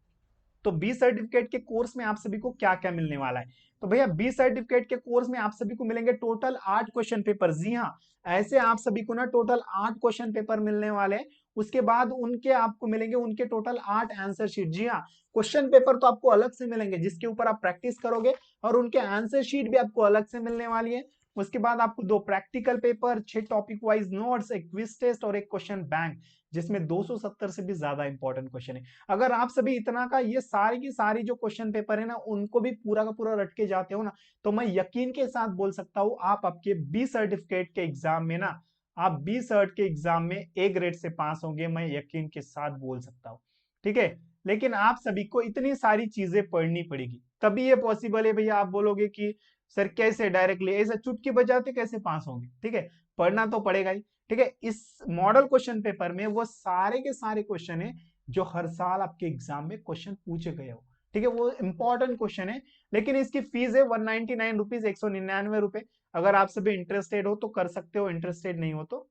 तो बी सर्टिफिकेट के कोर्स में आप सभी को क्या क्या मिलने वाला है? तो भैया बी सर्टिफिकेट के कोर्स में आप सभी को मिलेंगे टोटल 8 क्वेश्चन पेपर। जी हाँ, ऐसे आप सभी को ना टोटल 8 क्वेश्चन पेपर मिलने वाले हैं। उसके बाद उनके आपको मिलेंगे उनके टोटल 8 आंसर शीट। जी हाँ, क्वेश्चन पेपर तो आपको अलग से मिलेंगे जिसके ऊपर आप प्रैक्टिस करोगे, और उनके आंसर शीट भी आपको अलग से मिलने वाली है। उसके बाद आपको 2 practical paper, 6 topic wise notes, एक क्विज टेस्ट और एक क्वेश्चन बैंक, जिसमें 270 से भी ज्यादा इंपॉर्टेंट क्वेश्चन है। अगर आप सभी इतना का ये सारी की सारी जो क्वेश्चन पेपर है ना उनको भी पूरा का पूरा रट के जाते हो ना, तो मैं यकीन के साथ बोल सकता हूं आप आपके बी सर्टिफिकेट के एग्जाम में ना, आप बी सर्ट के एग्जाम में ए ग्रेड से पास होंगे, मैं यकीन के साथ बोल सकता हूं। ठीक है, लेकिन आप सभी को इतनी सारी चीजें पढ़नी पड़ेगी तभी ये पॉसिबल है। भैया आप बोलोगे कि सर कैसे डायरेक्टली ऐसे चुटकी बजाते कैसे पास होंगे? ठीक है, पढ़ना तो पड़ेगा ही। ठीक है, इस मॉडल क्वेश्चन पेपर में वो सारे के सारे क्वेश्चन है जो हर साल आपके एग्जाम में क्वेश्चन पूछे गए हो। ठीक है, वो इंपॉर्टेंट क्वेश्चन है, लेकिन इसकी फीस है 199 रुपीज, 199 रुपए। अगर आप सभी इंटरेस्टेड हो तो कर सकते हो, इंटरेस्टेड नहीं हो तो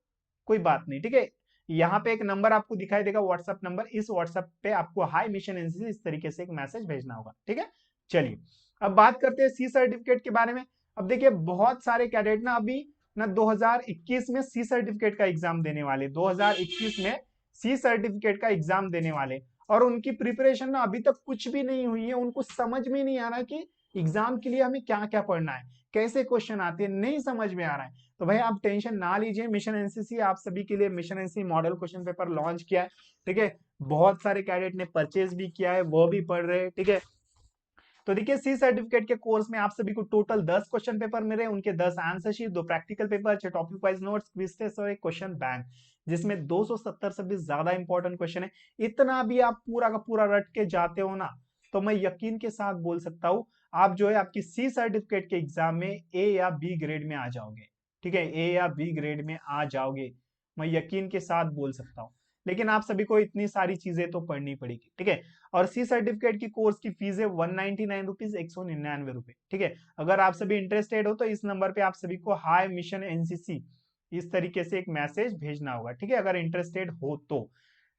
कोई बात नहीं। ठीक है, यहाँ पे एक नंबर आपको दिखाई देगा व्हाट्सएप नंबर, इस व्हाट्सएप पे आपको हाई मिशन एनसीसी इस तरीके से एक मैसेज भेजना होगा। ठीक है, चलिए अब बात करते हैं सी सर्टिफिकेट के बारे में। अब देखिए बहुत सारे कैडेट ना अभी ना 2021 में सी सर्टिफिकेट का एग्जाम देने वाले, 2021 में सी सर्टिफिकेट का एग्जाम देने वाले, और उनकी प्रिपरेशन ना अभी तक कुछ भी नहीं हुई है। उनको समझ में नहीं आ रहा कि एग्जाम के लिए हमें क्या क्या पढ़ना है, कैसे क्वेश्चन आते हैं, नहीं समझ में आ रहा है। तो भाई आप टेंशन ना लीजिए, मिशन एनसीसी आप सभी के लिए mission NCC model question paper launch किया है। ठीक है, बहुत सारे कैडेट ने परचेज भी किया है, वो भी पढ़ रहे हैं। ठीक है, तो देखिए सी सर्टिफिकेट के कोर्स में आप सभी को टोटल 10 क्वेश्चन पेपर मिले, उनके 10 answer sheet, 2 practical paper, 6 topic wise notes, quiz test और एक क्वेश्चन बैंक, जिसमें 270 से भी ज्यादा इंपॉर्टेंट क्वेश्चन है। इतना भी आप पूरा का पूरा रट के जाते हो ना, तो मैं यकीन के साथ बोल सकता हूं आप जो है आपकी सी सर्टिफिकेट के एग्जाम में ए या बी ग्रेड में आ जाओगे। ठीक है, ए या बी ग्रेड में आ जाओगे, मैं यकीन के साथ बोल सकता हूँ। लेकिन आप सभी को इतनी सारी चीजें तो पढ़नी पड़ेगी। ठीक है, और सी सर्टिफिकेट की कोर्स की फीस है 199 रुपीज, 199 रुपए। ठीक है, अगर आप सभी इंटरेस्टेड हो तो इस नंबर पे आप सभी को हाई मिशन एनसीसी इस तरीके से एक मैसेज भेजना होगा। ठीक है, अगर इंटरेस्टेड हो तो।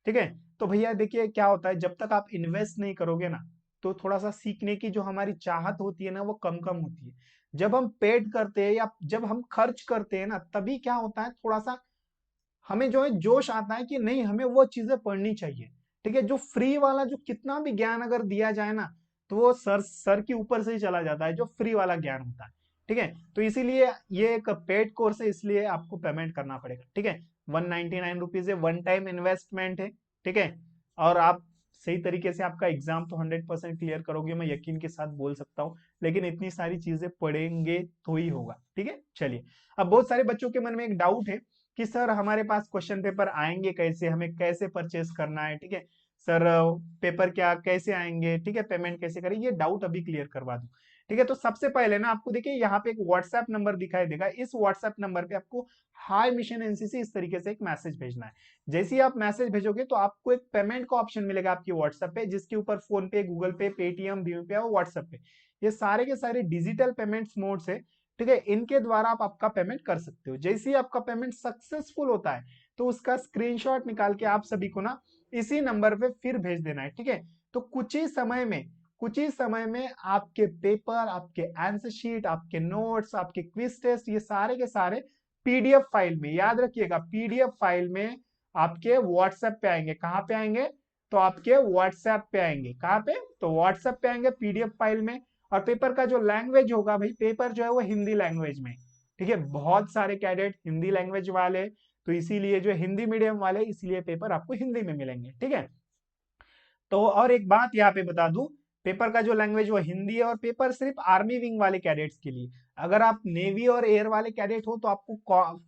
ठीक है, तो भैया देखिए क्या होता है, जब तक आप इन्वेस्ट नहीं करोगे ना, तो थोड़ा सा सीखने की जो हमारी चाहत होती है ना वो कम कम होती है। जब हम पेड करते हैं या जब हम खर्च करते हैं ना, तभी क्या होता है, थोड़ा सा हमें जो है जोश आता है कि नहीं हमें वो चीजें पढ़नी चाहिए। ठीक है, जो फ्री वाला जो कितना भी ज्ञान अगर दिया जाए ना, तो वो सर सर के ऊपर से ही चला जाता है, जो फ्री वाला ज्ञान होता है। ठीक है, तो इसीलिए ये एक पेड कोर्स है, इसलिए आपको पेमेंट करना पड़ेगा। ठीक है, 199 रुपीज है, वन टाइम इन्वेस्टमेंट है। ठीक है, और आप सही तरीके से आपका एग्जाम तो 100% क्लियर करोगे, मैं यकीन के साथ बोल सकता हूँ। लेकिन इतनी सारी चीजें पढ़ेंगे तो ही होगा। ठीक है, चलिए अब बहुत सारे बच्चों के मन में एक डाउट है कि सर हमारे पास क्वेश्चन पेपर आएंगे कैसे, हमें कैसे परचेस करना है? ठीक है सर, पेपर क्या कैसे आएंगे? ठीक है, पेमेंट कैसे करें? ये डाउट अभी क्लियर करवा दूं। ठीक है, तो सबसे पहले ना आपको देखिए यहाँ पे एक व्हाट्सएप नंबर दिखाई देगा, इस व्हाट्सएप नंबर पे आपको हाई मिशन एनसीसी इस तरीके से एक मैसेज भेजना है। जैसे ही आप मैसेज भेजोगे तो आपको एक पेमेंट का ऑप्शन मिलेगा आपके व्हाट्सएप पे, जिसके ऊपर फोन पे, गूगल पे, पेटीएम, भीम पे और व्हाट्सएप पे, ये सारे के सारे डिजिटल पेमेंट्स मोड्स है। ठीक है, इनके द्वारा आप आपका पेमेंट कर सकते हो। जैसे ही आपका पेमेंट सक्सेसफुल होता है तो उसका स्क्रीनशॉट निकाल के आप सभी को ना इसी नंबर पे फिर भेज देना है। ठीक है, तो कुछ ही समय में आपके पेपर, आपके आंसर शीट, आपके नोट्स, आपके क्विज टेस्ट, ये सारे के सारे पीडीएफ फाइल में, याद रखिएगा पीडीएफ फाइल में आपके व्हाट्सएप पे आएंगे। कहाँ पे आएंगे? तो आपके व्हाट्सएप पे आएंगे। कहाँ पे? तो व्हाट्सएप पे आएंगे पीडीएफ फाइल में। और पेपर का जो लैंग्वेज होगा भाई, पेपर जो है वो हिंदी लैंग्वेज में। ठीक है, बहुत सारे कैडेट हिंदी लैंग्वेज वाले, तो इसीलिए जो हिंदी मीडियम वाले, इसलिए पेपर आपको हिंदी में मिलेंगे। ठीक है, तो और एक बात यहाँ पे बता दूं, पेपर का जो लैंग्वेज वो हिंदी है, और पेपर सिर्फ आर्मी विंग वाले कैडेट्स के लिए। अगर आप नेवी और एयर वाले कैडेट हो तो आपको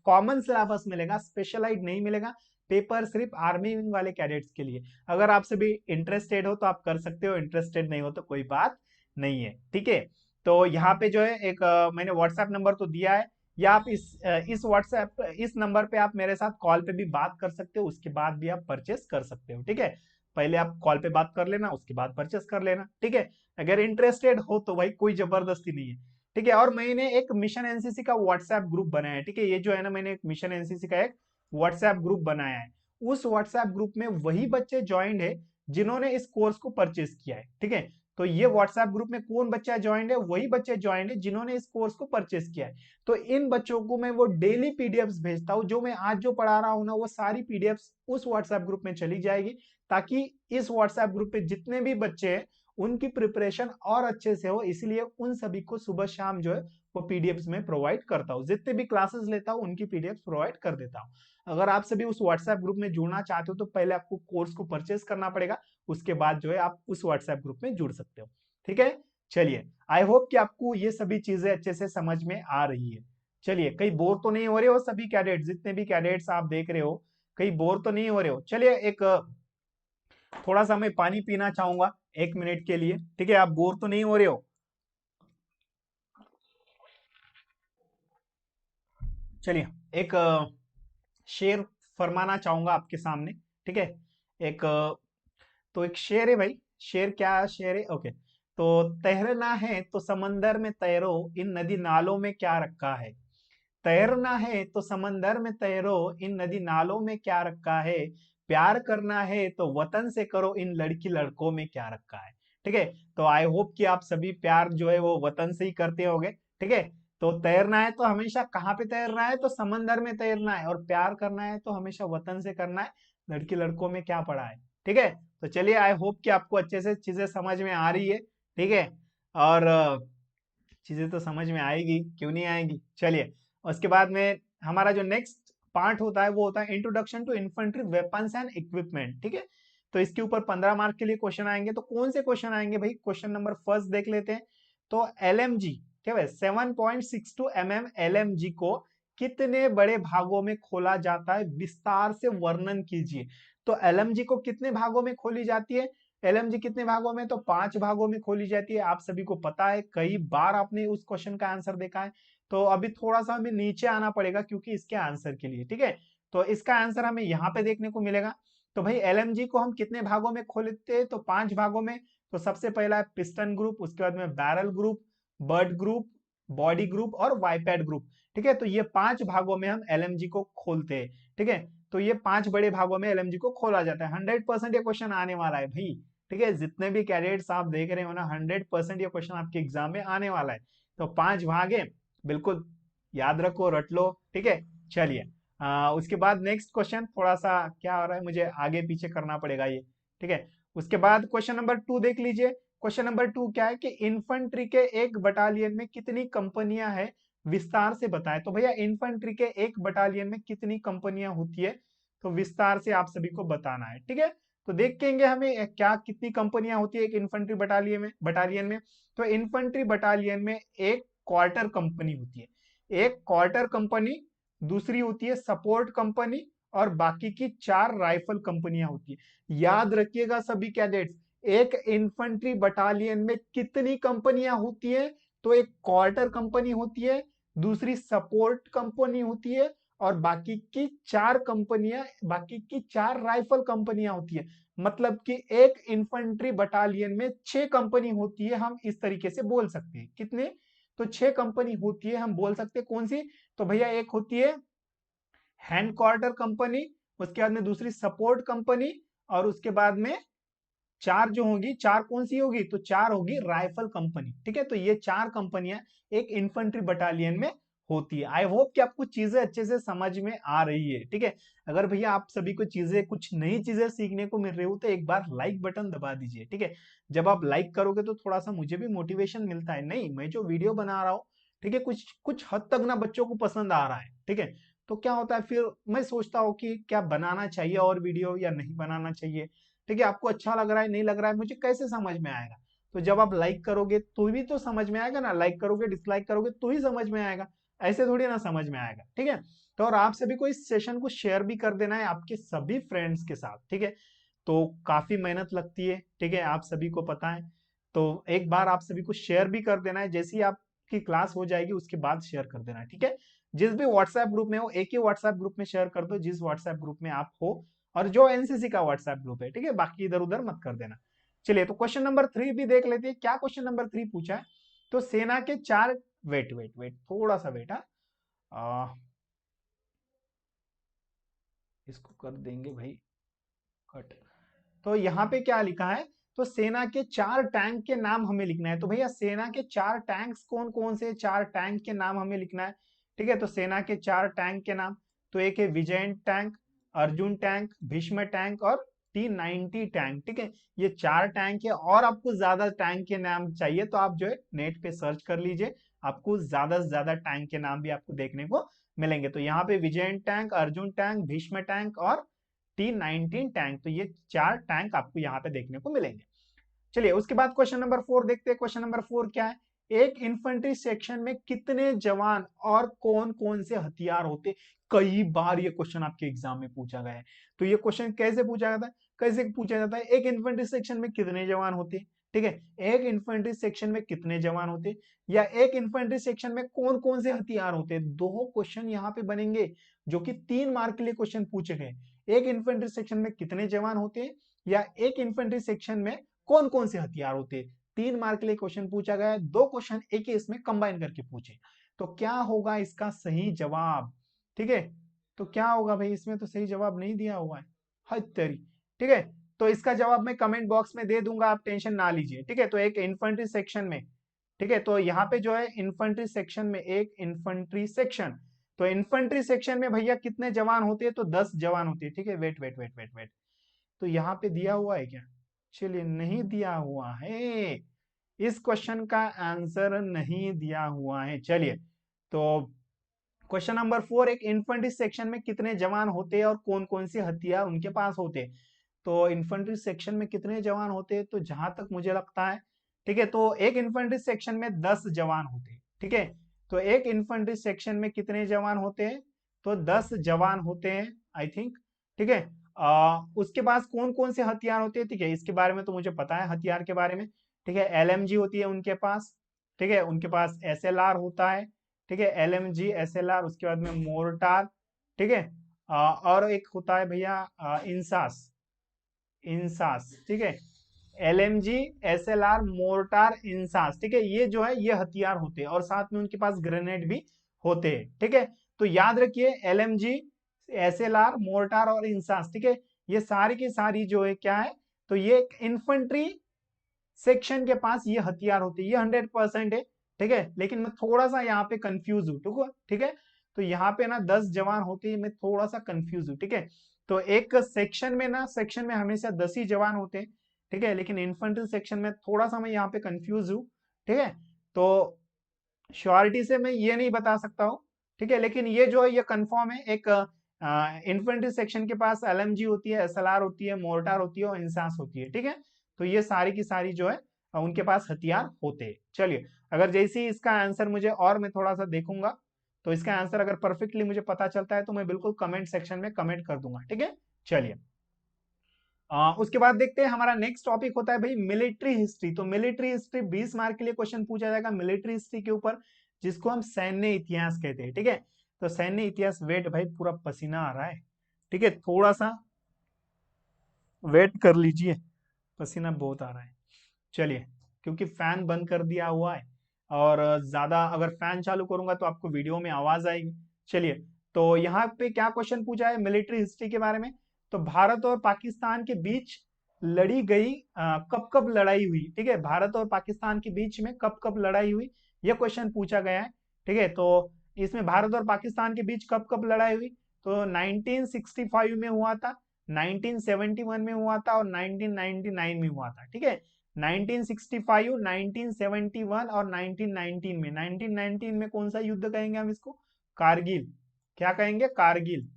कॉमन सिलेबस मिलेगा, स्पेशलाइज नहीं मिलेगा। पेपर सिर्फ आर्मी विंग वाले कैडेट्स के लिए। अगर आप सभी इंटरेस्टेड हो तो आप कर सकते हो, इंटरेस्टेड नहीं हो तो कोई बात नहीं है। ठीक है, तो यहाँ पे जो है एक मैंने व्हाट्सएप नंबर तो दिया है, या आप इस व्हाट्सएप इस नंबर पे आप मेरे साथ कॉल पे भी बात कर सकते हो, उसके बाद भी आप परचेस कर सकते हो। ठीक है, पहले आप कॉल पे बात कर लेना, उसके बाद परचेस कर लेना। ठीक है, अगर इंटरेस्टेड हो तो भाई कोई जबरदस्ती नहीं है। ठीक है, और मैंने एक मिशन एनसीसी का व्हाट्सएप ग्रुप बनाया है। ठीक है, ये जो है ना, मैंने एक मिशन एनसीसी का एक व्हाट्सएप ग्रुप बनाया है। उस व्हाट्सएप ग्रुप में वही बच्चे ज्वाइंट है जिन्होंने इस कोर्स को परचेज किया है। ठीक है, तो ये व्हाट्सएप ग्रुप में कौन बच्चा ज्वाइंट है, वही बच्चे ज्वाइंट है जिन्होंने इस कोर्स को परचेज किया है। तो इन बच्चों को मैं वो डेली पीडीएफ्स भेजता हूं, जो मैं आज जो पढ़ा रहा हूं ना, वो सारी पीडीएफ्स उस व्हाट्सएप ग्रुप में चली जाएगी, ताकि इस व्हाट्सएप ग्रुप पे जितने भी बच्चे हैं उनकी प्रिपरेशन और अच्छे से हो। इसलिए उन सभी को सुबह शाम जो है वो पीडीएफ्स में प्रोवाइड करता हूँ, जितने भी क्लासेस लेता हूँ उनकी पीडीएफ्स प्रोवाइड कर देता हूँ। अगर आप सभी उस व्हाट्सएप ग्रुप में जुड़ना चाहते हो तो पहले आपको कोर्स को परचेज करना पड़ेगा, उसके बाद जो है आप उस व्हाट्सएप ग्रुप में जुड़ सकते हो। ठीक है, चलिए, आई होप कि आपको ये सभी चीजें अच्छे से समझ में आ रही है। चलिए, कहीं बोर तो नहीं हो रहे हो सभी कैडेट्स, जितने भी कैडेट्स आप देख रहे हो, कहीं बोर तो नहीं हो रहे हो। चलिए, एक थोड़ा सा मैं पानी पीना चाहूंगा 1 मिनट के लिए। ठीक है, आप बोर तो नहीं हो रहे हो। चलिए, एक शेर फरमाना चाहूंगा आपके सामने। ठीक है, एक तो एक शेर है भाई। शेर, क्या शेर है? ओके। तो तैरना है तो समंदर में तैरो, इन नदी नालों में क्या रखा है। तैरना है तो समंदर में तैरो, इन नदी नालों में क्या रखा है। प्यार करना है तो वतन से करो, इन लड़की लड़कों में क्या रखा है। ठीक है, तो आई होप कि आप सभी प्यार जो है वो वतन से ही करते होगे। ठीक है, तो तैरना है तो हमेशा कहाँ पे तैरना है, तो समंदर में तैरना है, और प्यार करना है तो हमेशा वतन से करना है। लड़की लड़कों में क्या पड़ा है। ठीक है, तो चलिए, आई होप कि आपको अच्छे से चीजें समझ में आ रही है। ठीक है, और चीजें तो समझ में आएगी, क्यों नहीं आएगी। चलिए, उसके बाद में हमारा जो नेक्स्ट पार्ट होता है वो होता है introduction to infantry weapons and equipment. ठीक है, तो इसके ऊपर 15 मार्क के लिए क्वेश्चन आएंगे। तो कौन से क्वेश्चन आएंगे भाई, क्वेश्चन नंबर फर्स्ट देख लेते हैं। तो एलएमजी, क्या है, 7.62 mm एलएमजी को कितने बड़े भागों में खोला जाता है, विस्तार से वर्णन कीजिए। तो एलएमजी को कितने भागों में खोली जाती है, एलएमजी कितने भागों में, तो 5 भागों में खोली जाती है। आप सभी को पता है, कई बार आपने उस क्वेश्चन का आंसर देखा है। तो अभी थोड़ा सा हमें नीचे आना पड़ेगा क्योंकि इसके आंसर के लिए। ठीक है, तो इसका आंसर हमें यहाँ पे देखने को मिलेगा। तो भाई एलएमजी को हम कितने भागों में खोलते हैं, तो 5 भागों में। तो सबसे पहला है पिस्टन ग्रुप, उसके बाद में barrel group, bird group, body group और वाइपैड ग्रुप। ठीक है, तो ये 5 भागों में हम एलएमजी को खोलते हैं। ठीक है, तो ये 5 बड़े भागों में एलएमजी को खोला जाता है। 100% ये क्वेश्चन आने वाला है भाई। ठीक है, जितने भी कैडेट्स आप देख रहे हो ना, 100% ये क्वेश्चन आपके एग्जाम में आने वाला है। तो 5 भाग है, बिल्कुल याद रखो, रट लो। ठीक है, चलिए, उसके बाद नेक्स्ट क्वेश्चन, थोड़ा सा क्या हो रहा है, मुझे आगे पीछे करना पड़ेगा ये। ठीक है, उसके बाद क्वेश्चन नंबर 2 देख लीजिए। क्वेश्चन नंबर 2 क्या है कि इन्फेंट्री के एक बटालियन में कितनी कंपनियां हैं, विस्तार से बताएं। तो भैया इन्फेंट्री के एक बटालियन में कितनी कंपनियां होती है, तो विस्तार से आप सभी को बताना है। ठीक है, तो देखेंगे हमें क्या कितनी कंपनियां होती है एक इन्फेंट्री बटालियन में। तो इन्फेंट्री बटालियन में एक क्वार्टर कंपनी होती है, एक क्वार्टर कंपनी, दूसरी होती है सपोर्ट कंपनी, और बाकी की 4 राइफल कंपनियां होती है। याद रखिएगा सभी कैडेट्स, एक इन्फेंट्री बटालियन में कितनी कंपनियां होती है, तो एक क्वार्टर कंपनी होती है, दूसरी सपोर्ट कंपनी होती है, और बाकी की 4 राइफल कंपनियां होती है। मतलब कि एक इन्फेंट्री बटालियन में 6 कंपनी होती है, हम इस तरीके से बोल सकते हैं। कितने, तो 6 कंपनी होती है, हम बोल सकते हैं कौन सी। तो भैया एक होती है हैंड क्वार्टर कंपनी, उसके बाद में दूसरी सपोर्ट कंपनी, और उसके बाद में 4 जो होगी, 4 कौन सी होगी, तो 4 होगी राइफल कंपनी। ठीक है, तो ये 4 कंपनियां एक इन्फेंट्री बटालियन में होती है। आई होप कि आपको चीजें अच्छे से समझ में आ रही है। ठीक है, अगर भैया आप सभी को चीजें, कुछ नई चीजें सीखने को मिल रही हो तो एक बार लाइक बटन दबा दीजिए। ठीक है, जब आप लाइक करोगे तो थोड़ा सा मुझे भी मोटिवेशन मिलता है, नहीं मैं जो वीडियो बना रहा हूँ, ठीक है, कुछ कुछ हद तक ना बच्चों को पसंद आ रहा है। ठीक है, तो क्या होता है, फिर मैं सोचता हूँ कि क्या बनाना चाहिए और वीडियो या नहीं बनाना चाहिए। ठीक है, आपको अच्छा लग रहा है नहीं लग रहा है मुझे कैसे समझ में आएगा। तो जब आप लाइक करोगे तो भी तो समझ में आएगा ना, लाइक करोगे डिसलाइक करोगे तो ही समझ में आएगा, ऐसे थोड़ी ना समझ में आएगा। ठीक है, तो और आप सभी को इस सेशन को शेयर भी कर देना है आपके सभी फ्रेंड्स के साथ। ठीक है, तो काफी मेहनत लगती है। ठीक है, आप सभी को पता है। तो एक बार आप सभी को शेयर भी कर देना है, जैसे ही आपकी क्लास हो जाएगी उसके बाद शेयर कर देना है। ठीक है, जिस भी व्हाट्सएप ग्रुप में हो, एक ही व्हाट्सएप ग्रुप में शेयर कर दो जिस व्हाट्सएप ग्रुप में आप हो, और जो एनसीसी का व्हाट्सएप ग्रुप है। ठीक है, बाकी इधर उधर मत कर देना। चलिए, तो क्वेश्चन नंबर 3 भी देख लेते हैं। क्या क्वेश्चन नंबर 3 पूछा है, तो सेना के 4, वेट वेट वेट थोड़ा सा वेट, इसको कर देंगे भाई कट। तो यहाँ पे क्या लिखा है, तो सेना के 4 टैंक के नाम हमें लिखना है। तो भैया सेना के 4 टैंक्स कौन कौन से 4 टैंक के नाम हमें लिखना है। ठीक है, तो सेना के 4 टैंक के नाम, तो एक है Vijayant tank, Arjun tank, Bhishma tank और T90 टैंक। ठीक है, ये 4 टैंक है। और आपको ज्यादा टैंक के नाम चाहिए तो आप जो है नेट पे सर्च कर लीजिए, आपको ज्यादा से ज्यादा टैंक के नाम भी आपको देखने को मिलेंगे। तो यहाँ पे Vijayant tank, Arjun tank, Bhishma tank और T19 टैंक, तो ये 4 टैंक आपको यहाँ पे देखने को मिलेंगे। चलिए उसके बाद क्वेश्चन नंबर 4 देखते हैं। क्वेश्चन नंबर 4 क्या है, एक इन्फेंट्री सेक्शन में कितने जवान और कौन कौन से हथियार होते। कई बार ये क्वेश्चन आपके एग्जाम में पूछा गया है। तो ये क्वेश्चन कैसे पूछा जाता है, कैसे पूछा जाता है, एक इन्फेंट्री सेक्शन में कितने जवान होते। ठीक है, एक इन्फेंट्री सेक्शन में कितने जवान होते, या एक इन्फेंट्री सेक्शन में कौन कौन से हथियार होते। दो क्वेश्चन यहाँ पे बनेंगे जो कि 3 मार्क के लिए क्वेश्चन पूछे गए। एक इन्फेंट्री सेक्शन में कितने जवान होते, या एक इन्फेंट्री सेक्शन में कौन कौन से हथियार होते। 3 मार्क के लिए क्वेश्चन पूछा गया है, 2 क्वेश्चन एक ही इसमें कंबाइन करके पूछे। तो क्या होगा इसका सही जवाब। ठीक है, तो क्या होगा भाई, इसमें तो सही जवाब नहीं दिया हुआ है, हद तेरी। ठीक है, तो इसका जवाब मैं कमेंट बॉक्स में दे दूंगा, आप टेंशन ना लीजिए। ठीक है, तो एक इन्फेंट्री सेक्शन में, ठीक है, तो यहाँ पे जो है इन्फेंट्री सेक्शन में, एक इन्फेंट्री सेक्शन, तो इन्फेंट्री सेक्शन में भैया कितने जवान होते हैं, तो 10 जवान होते हैं। ठीक है, wait wait wait wait wait, तो यहाँ पे दिया हुआ है क्या, चलिए नहीं दिया हुआ है, इस क्वेश्चन का आंसर नहीं दिया हुआ है। चलिए, तो क्वेश्चन नंबर 4, एक इन्फेंट्री सेक्शन में कितने जवान होते हैं और कौन कौन से हथियार उनके पास होते हैं। तो इन्फेंट्री सेक्शन में कितने जवान होते हैं, तो जहां तक मुझे लगता है, ठीक है, तो एक इन्फेंट्री सेक्शन में 10 जवान होते हैं। ठीक है, तो एक इन्फेंट्री सेक्शन में कितने जवान होते हैं, तो 10 जवान होते हैं आई थिंक। ठीक है, उसके पास कौन कौन से हथियार होते हैं, ठीक है, इसके बारे में तो मुझे पता है हथियार के बारे में। ठीक है, LMG होती है उनके पास। ठीक है, उनके पास SLR होता है। ठीक है, LMG SLR, उसके बाद में मोर्टार। ठीक है, और एक होता है भैया इंसास, इंसास। ठीक है, LMG SLR मोर्टार इंसास। ठीक है, ये जो है ये हथियार होते हैं और साथ में उनके पास ग्रेनेड भी होते हैं। ठीक है, तो याद रखिए LMG SLR मोर्टार और इंसास। ठीक है, ये सारी की सारी जो है क्या है, तो ये इन्फेंट्री सेक्शन के पास ये हथियार होते हैं, ये 100% है। ठीक है, लेकिन मैं थोड़ा सा यहाँ पे कंफ्यूज हूँ। ठीक है, तो यहाँ पे ना 10 जवान होते हैं, मैं थोड़ा सा कंफ्यूज हूँ। ठीक है, तो एक सेक्शन में ना, सेक्शन में हमेशा 10 ही जवान होते हैं। ठीक है, लेकिन इन्फेंट्री सेक्शन में थोड़ा सा मैं यहाँ पे कंफ्यूज हूँ। ठीक है, तो श्योरिटी से मैं ये नहीं बता सकता हूँ। ठीक है, लेकिन ये जो है ये कंफर्म है, एक इन्फेंट्री सेक्शन के पास LMG होती है, SLR होती है, मोर्टार होती है और इंसास होती है। ठीक है, तो ये सारी की सारी जो है उनके पास हथियार होते हैं। चलिए, अगर जैसे ही इसका आंसर मुझे और मैं थोड़ा सा देखूंगा, तो इसका आंसर अगर परफेक्टली मुझे पता चलता है तो मैं बिल्कुल कमेंट सेक्शन में कमेंट कर दूंगा। ठीक है, चलिए, उसके बाद देखते हैं हमारा नेक्स्ट टॉपिक होता है भाई मिलिट्री हिस्ट्री। तो मिलिट्री हिस्ट्री 20 मार्क के लिए क्वेश्चन पूछा जाएगा मिलिट्री हिस्ट्री के ऊपर, जिसको हम सैन्य इतिहास कहते हैं। ठीक है, तो सैन्य इतिहास, वेट भाई पूरा पसीना आ रहा है। ठीक है, थोड़ा सा वेट कर लीजिए, पसीना बहुत आ रहा है। चलिए, क्योंकि फैन बंद कर दिया हुआ है और ज्यादा अगर फैन चालू करूंगा तो आपको वीडियो में आवाज आएगी। चलिए, तो यहाँ पे क्या क्वेश्चन पूछा है मिलिट्री हिस्ट्री के बारे में, तो भारत और पाकिस्तान के बीच लड़ी गई कब कब लड़ाई हुई। ठीक है, भारत और पाकिस्तान के बीच में कब कब लड़ाई हुई, यह क्वेश्चन पूछा गया है। ठीक है, तो इसमें भारत और पाकिस्तान के बीच कब कब लड़ाई हुई, तो 1965 में हुआ था, 1971 में हुआ था और 1999 में हुआ था। ठीक है, 1965, 1971 और 1919 में, 1919 में कौन सा युद्ध कहेंगे हम इसको, कारगिल। क्या कहेंगे, कारगिल।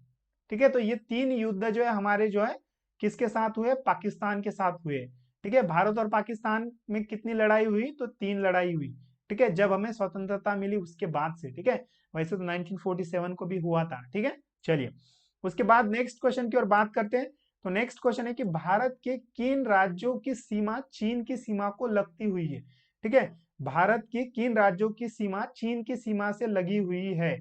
ठीक है, तो ये 3 युद्ध जो है हमारे जो है किसके साथ हुए, पाकिस्तान के साथ हुए। ठीक है, भारत और पाकिस्तान में कितनी लड़ाई हुई, तो 3 लड़ाई हुई। ठीक है, जब हमें स्वतंत्रता मिली उसके बाद से। ठीक है, वैसे तो 1947 को भी हुआ था। ठीक है, चलिए, उसके बाद नेक्स्ट क्वेश्चन की ओर बात करते हैं। तो नेक्स्ट क्वेश्चन है कि भारत के किन राज्यों की सीमा चीन की सीमा को लगती हुई है। ठीक है, भारत के किन राज्यों की सीमा चीन की सीमा से लगी हुई है।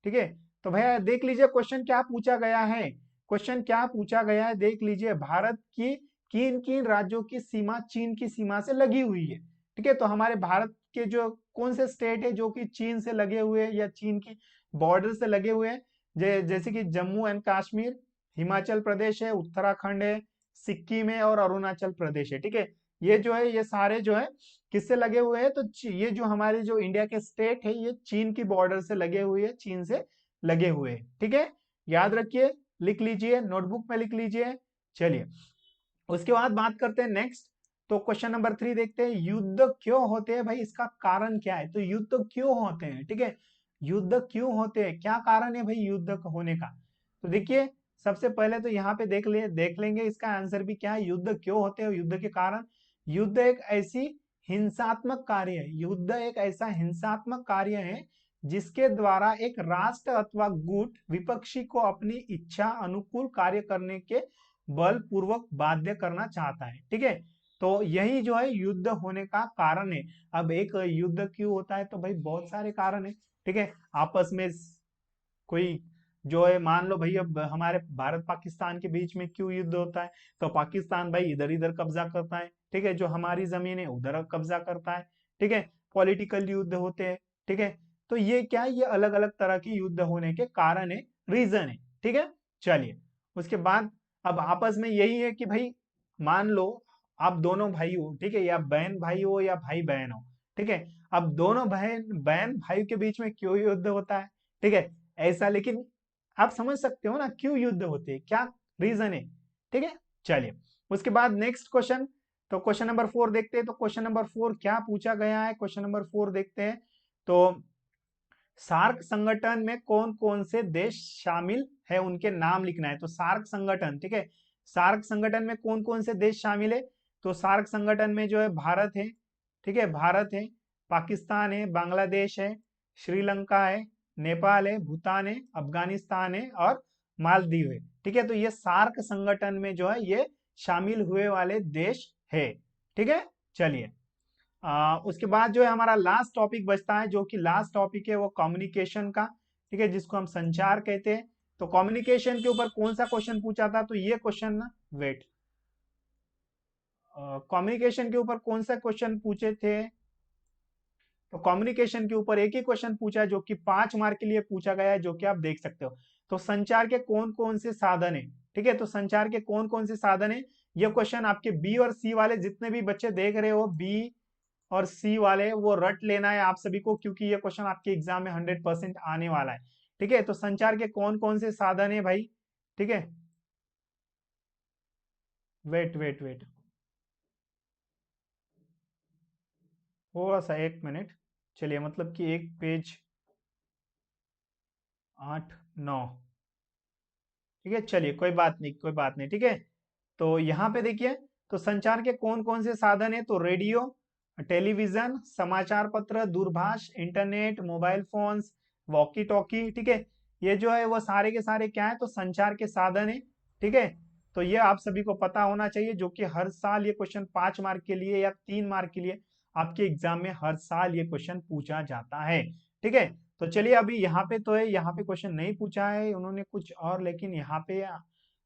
ठीक है, तो भैया देख लीजिए क्वेश्चन क्या पूछा गया है, क्वेश्चन क्या पूछा गया है देख लीजिए, भारत की किन किन राज्यों की सीमा चीन की सीमा से लगी हुई है। ठीक है, तो हमारे भारत के जो कौन से स्टेट है जो कि चीन से लगे हुए हैं या चीन की बॉर्डर से लगे हुए हैं, जैसे कि जम्मू एंड कश्मीर, हिमाचल प्रदेश है, उत्तराखंड है, सिक्किम है और अरुणाचल प्रदेश है। ठीक है, ये जो है ये सारे जो है किससे लगे हुए हैं, तो ये जो हमारे जो इंडिया के स्टेट है ये चीन की बॉर्डर से लगे हुए हैं, चीन से लगे हुए हैं। ठीक है, याद रखिए, लिख लीजिए, नोटबुक में लिख लीजिए। चलिए उसके बाद बात करते हैं नेक्स्ट। तो क्वेश्चन नंबर 3 देखते हैं, युद्ध क्यों होते हैं भाई, इसका कारण क्या है। तो युद्ध क्यों होते हैं, ठीक है, युद्ध क्यों होते हैं, क्या कारण है भाई युद्ध होने का। तो देखिए सबसे पहले तो यहाँ पे देख लेंगे इसका आंसर भी क्या है, युद्ध क्यों होते हैं, युद्ध के कारण। युद्ध एक ऐसी हिंसात्मक कार्य है, युद्ध एक ऐसा हिंसात्मक कार्य है जिसके द्वारा एक राष्ट्र अथवा गुट विपक्षी को अपनी इच्छा अनुकूल कार्य करने के बलपूर्वक बाध्य करना चाहता है। ठीक है, तो यही जो है युद्ध होने का कारण है। अब एक युद्ध क्यों होता है, तो भाई बहुत सारे कारण है। ठीक है, आपस में कोई जो है, मान लो भाई अब हमारे भारत पाकिस्तान के बीच में क्यों युद्ध होता है, तो पाकिस्तान भाई इधर इधर कब्जा करता है। ठीक है, जो हमारी जमीन है उधर कब्जा करता है। ठीक है, पॉलिटिकल युद्ध होते हैं। ठीक है, तो ये क्या है, ये अलग अलग तरह की युद्ध होने के कारण है, रीजन है। ठीक है, चलिए उसके बाद अब आपस में यही है कि भाई मान लो आप दोनों भाई हो, ठीक है, या बहन भाई हो या भाई बहन हो। ठीक है, अब दोनों बहन बहन भाई के बीच में क्यों युद्ध होता है, ठीक है, ऐसा, लेकिन आप समझ सकते हो ना क्यों युद्ध होते हैं, क्या रीजन है। ठीक है, चलिए उसके बाद नेक्स्ट क्वेश्चन। तो क्वेश्चन नंबर 4 देखते हैं। तो क्वेश्चन नंबर 4 क्या पूछा गया है, क्वेश्चन नंबर 4 देखते हैं। तो सार्क संगठन में कौन कौन से देश शामिल है, उनके नाम लिखना है। तो सार्क संगठन, ठीक है, सार्क संगठन में कौन कौन से देश शामिल है। तो सार्क संगठन में जो है भारत है, ठीक है, भारत है, पाकिस्तान है, बांग्लादेश है, श्रीलंका है, नेपाल है, भूटान है, अफगानिस्तान है और मालदीव है। ठीक है, तो ये सार्क संगठन में जो है ये शामिल हुए वाले देश है। ठीक है, चलिए उसके बाद जो है हमारा लास्ट टॉपिक बचता है, जो कि लास्ट टॉपिक है वो कम्युनिकेशन का। ठीक है, जिसको हम संचार कहते हैं। तो कम्युनिकेशन के ऊपर कौन सा क्वेश्चन पूछा था, तो ये क्वेश्चन ना, वेट, कम्युनिकेशन के ऊपर कौन सा क्वेश्चन पूछे थे। तो कम्युनिकेशन के ऊपर एक ही क्वेश्चन पूछा है जो कि 5 मार्क के लिए पूछा गया है, जो कि आप देख सकते हो। तो संचार के कौन कौन से साधन है, ठीक है, तो संचार के कौन कौन से साधन है, ये क्वेश्चन आपके बी और सी वाले जितने भी बच्चे देख रहे हो, बी और सी वाले, वो रट लेना है आप सभी को, क्योंकि ये क्वेश्चन आपके एग्जाम में 100% आने वाला है। ठीक है, तो संचार के कौन कौन से साधन है भाई, ठीक है, वेट वेट वेट, थोड़ा सा 1 मिनट। चलिए मतलब कि एक पेज 8 9, ठीक है, चलिए कोई बात नहीं, कोई बात नहीं। ठीक है, तो यहाँ पे देखिए, तो संचार के कौन कौन से साधन है, तो रेडियो, टेलीविजन, समाचार पत्र, दूरभाष, internet, mobile phones, walkie talkie. ठीक है, ये जो है वो सारे के सारे क्या है, तो संचार के साधन है। ठीक है, तो ये आप सभी को पता होना चाहिए, जो कि हर साल ये क्वेश्चन 5 मार्क के लिए या 3 मार्क के लिए आपके एग्जाम में हर साल ये क्वेश्चन पूछा जाता है। ठीक है, तो चलिए अभी यहाँ पे तो है, यहाँ पे क्वेश्चन नहीं पूछा है उन्होंने कुछ और, लेकिन यहाँ पे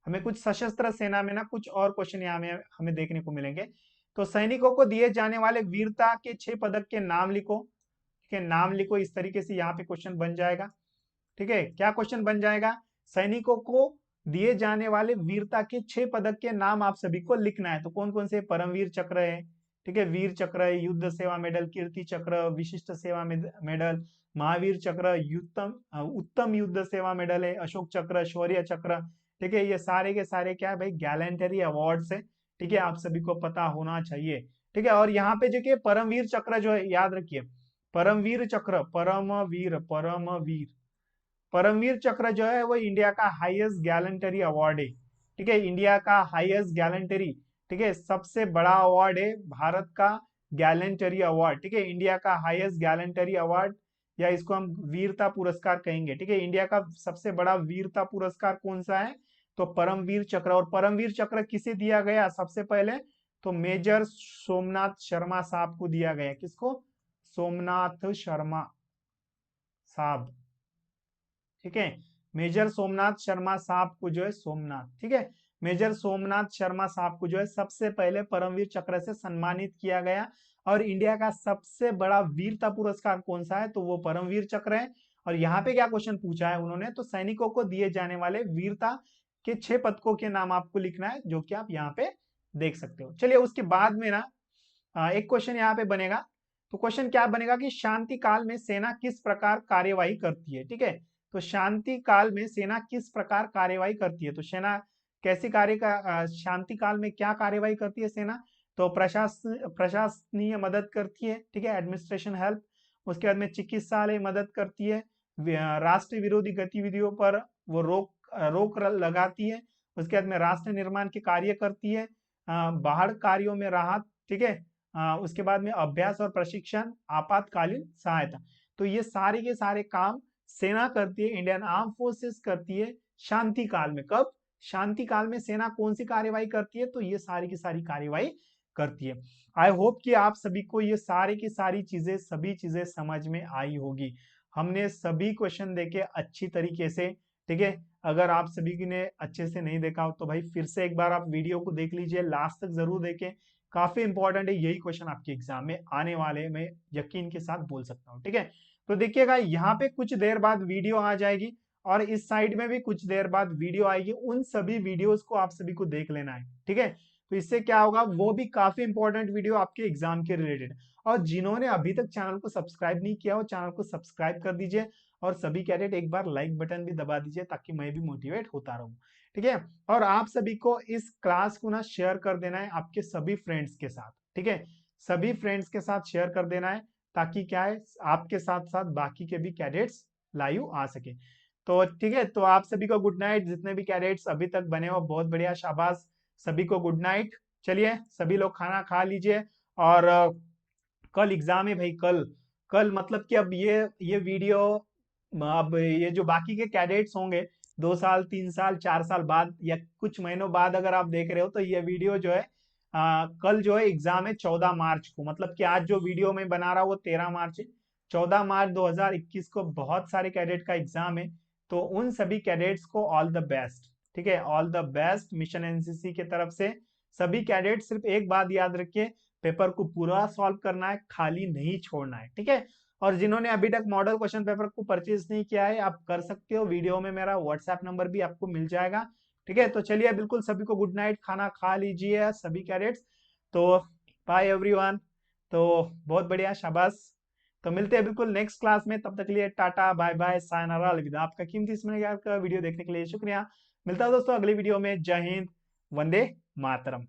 हमें कुछ सशस्त्र सेना में ना कुछ और क्वेश्चन यहाँ में हमें देखने को मिलेंगे। तो सैनिकों को दिए जाने वाले वीरता के 6 पदक के नाम लिखो। ठीक है, नाम लिखो, इस तरीके से यहाँ पे क्वेश्चन बन जाएगा। ठीक है, क्या क्वेश्चन बन जाएगा, सैनिकों को दिए जाने वाले वीरता के 6 पदक के नाम आप सभी को लिखना है। तो कौन कौन से, परमवीर चक्र है, ठीक है, वीर चक्र है, युद्ध सेवा मेडल, कीर्ति चक्र, विशिष्ट सेवा मेडल, महावीर चक्र, उत्तम युद्ध सेवा मेडल है, अशोक चक्र, शौर्य चक्र। ठीक है, ये सारे के सारे क्या है भाई, गैलेंटरी अवार्ड है। ठीक है, आप सभी को पता होना चाहिए। ठीक है, और यहाँ पे जो कि परमवीर चक्र जो है, याद रखिए, परमवीर चक्र, परमवीर परमवीर चक्र जो है वो इंडिया का हाईएस्ट गैलेंटरी अवार्ड है। ठीक है, इंडिया का हाईएस्ट गैलेंटरी, ठीक है, सबसे बड़ा अवार्ड है भारत का गैलेंटरी अवार्ड। ठीक है, इंडिया का हाईएस्ट गैलेंटरी अवार्ड, या इसको हम वीरता पुरस्कार कहेंगे। ठीक है, इंडिया का सबसे बड़ा वीरता पुरस्कार कौन सा है, तो परमवीर चक्र। और परमवीर चक्र किसे दिया गया सबसे पहले, तो मेजर सोमनाथ शर्मा साहब को दिया गया। किसको, सोमनाथ शर्मा साहब। ठीक है, मेजर सोमनाथ शर्मा साहब को जो है, सोमनाथ, ठीक है, मेजर सोमनाथ शर्मा साहब को जो है सबसे पहले परमवीर चक्र से सम्मानित किया गया। और इंडिया का सबसे बड़ा वीरता पुरस्कार कौन सा है, तो वो परमवीर चक्र है। और यहाँ पे क्या क्वेश्चन पूछा है उन्होंने, तो सैनिकों को दिए जाने वाले वीरता के 6 पदकों के नाम आपको लिखना है, जो कि आप यहाँ पे देख सकते हो। चलिए उसके बाद में ना एक क्वेश्चन यहाँ पे बनेगा। तो क्वेश्चन क्या बनेगा कि शांति काल में सेना किस प्रकार कार्यवाही करती है। ठीक है, तो शांति काल में सेना किस प्रकार कार्यवाही करती है, तो सेना कैसी शांति काल में क्या कार्यवाही करती है सेना, तो प्रशासनीय मदद करती है। ठीक है, एडमिनिस्ट्रेशन हेल्प। उसके बाद में चिकित्सालय मदद करती है। राष्ट्र विरोधी गतिविधियों पर वो रोक लगाती है। उसके बाद में राष्ट्र निर्माण के कार्य करती है। बाढ़ कार्यों में राहत। ठीक है, उसके बाद में अभ्यास और प्रशिक्षण, आपातकालीन सहायता। तो ये सारे के सारे काम सेना करती है, इंडियन आर्म फोर्सेस करती है शांति काल में। कब? शांति काल में सेना कौन सी कार्यवाही करती है, तो ये सारी की सारी कार्यवाही करती है। आई होप कि आप सभी को ये सारी की सारी चीजें सभी चीजें समझ में आई होगी। हमने सभी क्वेश्चन देखे अच्छी तरीके से। ठीक है, अगर आप सभी ने अच्छे से नहीं देखा हो तो भाई फिर से एक बार आप वीडियो को देख लीजिए, लास्ट तक जरूर देखें, काफी इंपॉर्टेंट है, यही क्वेश्चन आपके एग्जाम में आने वाले, मैं यकीन के साथ बोल सकता हूँ। ठीक है, तो देखिएगा यहाँ पे कुछ देर बाद वीडियो आ जाएगी और इस साइड में भी कुछ देर बाद वीडियो आएगी। उन सभी वीडियोस को आप सभी को देख लेना है। ठीक है, तो इससे क्या होगा, वो भी काफी इंपॉर्टेंट वीडियो आपके एग्जाम के रिलेटेड। और जिन्होंने अभी तक चैनल को सब्सक्राइब नहीं किया हो, चैनल को सब्सक्राइब कर दीजिए और सभी कैडेट एक बार लाइक बटन भी दबा दीजिए ताकि मैं भी मोटिवेट होता रहूं। ठीक है, और आप सभी को इस क्लास को ना शेयर कर देना है आपके सभी फ्रेंड्स के साथ। ठीक है, सभी फ्रेंड्स के साथ शेयर कर देना है ताकि क्या है, आपके साथ साथ बाकी के भी कैडेट्स लाइव आ सके। तो ठीक है, तो आप सभी को गुड नाइट। जितने भी कैडेट्स अभी तक बने हो बहुत बढ़िया, शाबाश, सभी को गुड नाइट। चलिए सभी लोग खाना खा लीजिए और कल एग्जाम है भाई। कल कल मतलब कि अब ये वीडियो, अब ये जो बाकी के कैडेट्स होंगे 2 साल 3 साल 4 साल बाद या कुछ महीनों बाद अगर आप देख रहे हो, तो ये वीडियो जो है कल जो है एग्जाम है 14 मार्च को। मतलब कि आज जो वीडियो मैं बना रहा हूँ वो 13 मार्च है। 14 मार्च 2021 को बहुत सारे कैडेट का एग्जाम है। तो उन सभी कैडेट्स को ऑल द बेस्ट। ठीक है, all the best mission NCC की तरफ से। सभी कैडेट सिर्फ एक बात याद रखिए, पेपर को पूरा सॉल्व करना है, खाली नहीं छोड़ना है। ठीक है, और जिन्होंने अभी तक मॉडल क्वेश्चन पेपर को परचेज नहीं किया है, आप कर सकते हो, वीडियो में मेरा व्हाट्सएप नंबर भी आपको मिल जाएगा। ठीक है, तो चलिए बिल्कुल सभी को गुड नाइट, खाना खा लीजिए सभी कैडेट्स। तो बाय एवरीवन। तो बहुत बढ़िया, शाबाश। तो मिलते हैं बिल्कुल नेक्स्ट क्लास में, तब तक के लिए टाटा बाय बाय सायनारा अलविदा। आपका कीमती समय का वीडियो देखने के लिए शुक्रिया। मिलता है दोस्तों अगली वीडियो में। जय हिंद, वंदे मातरम।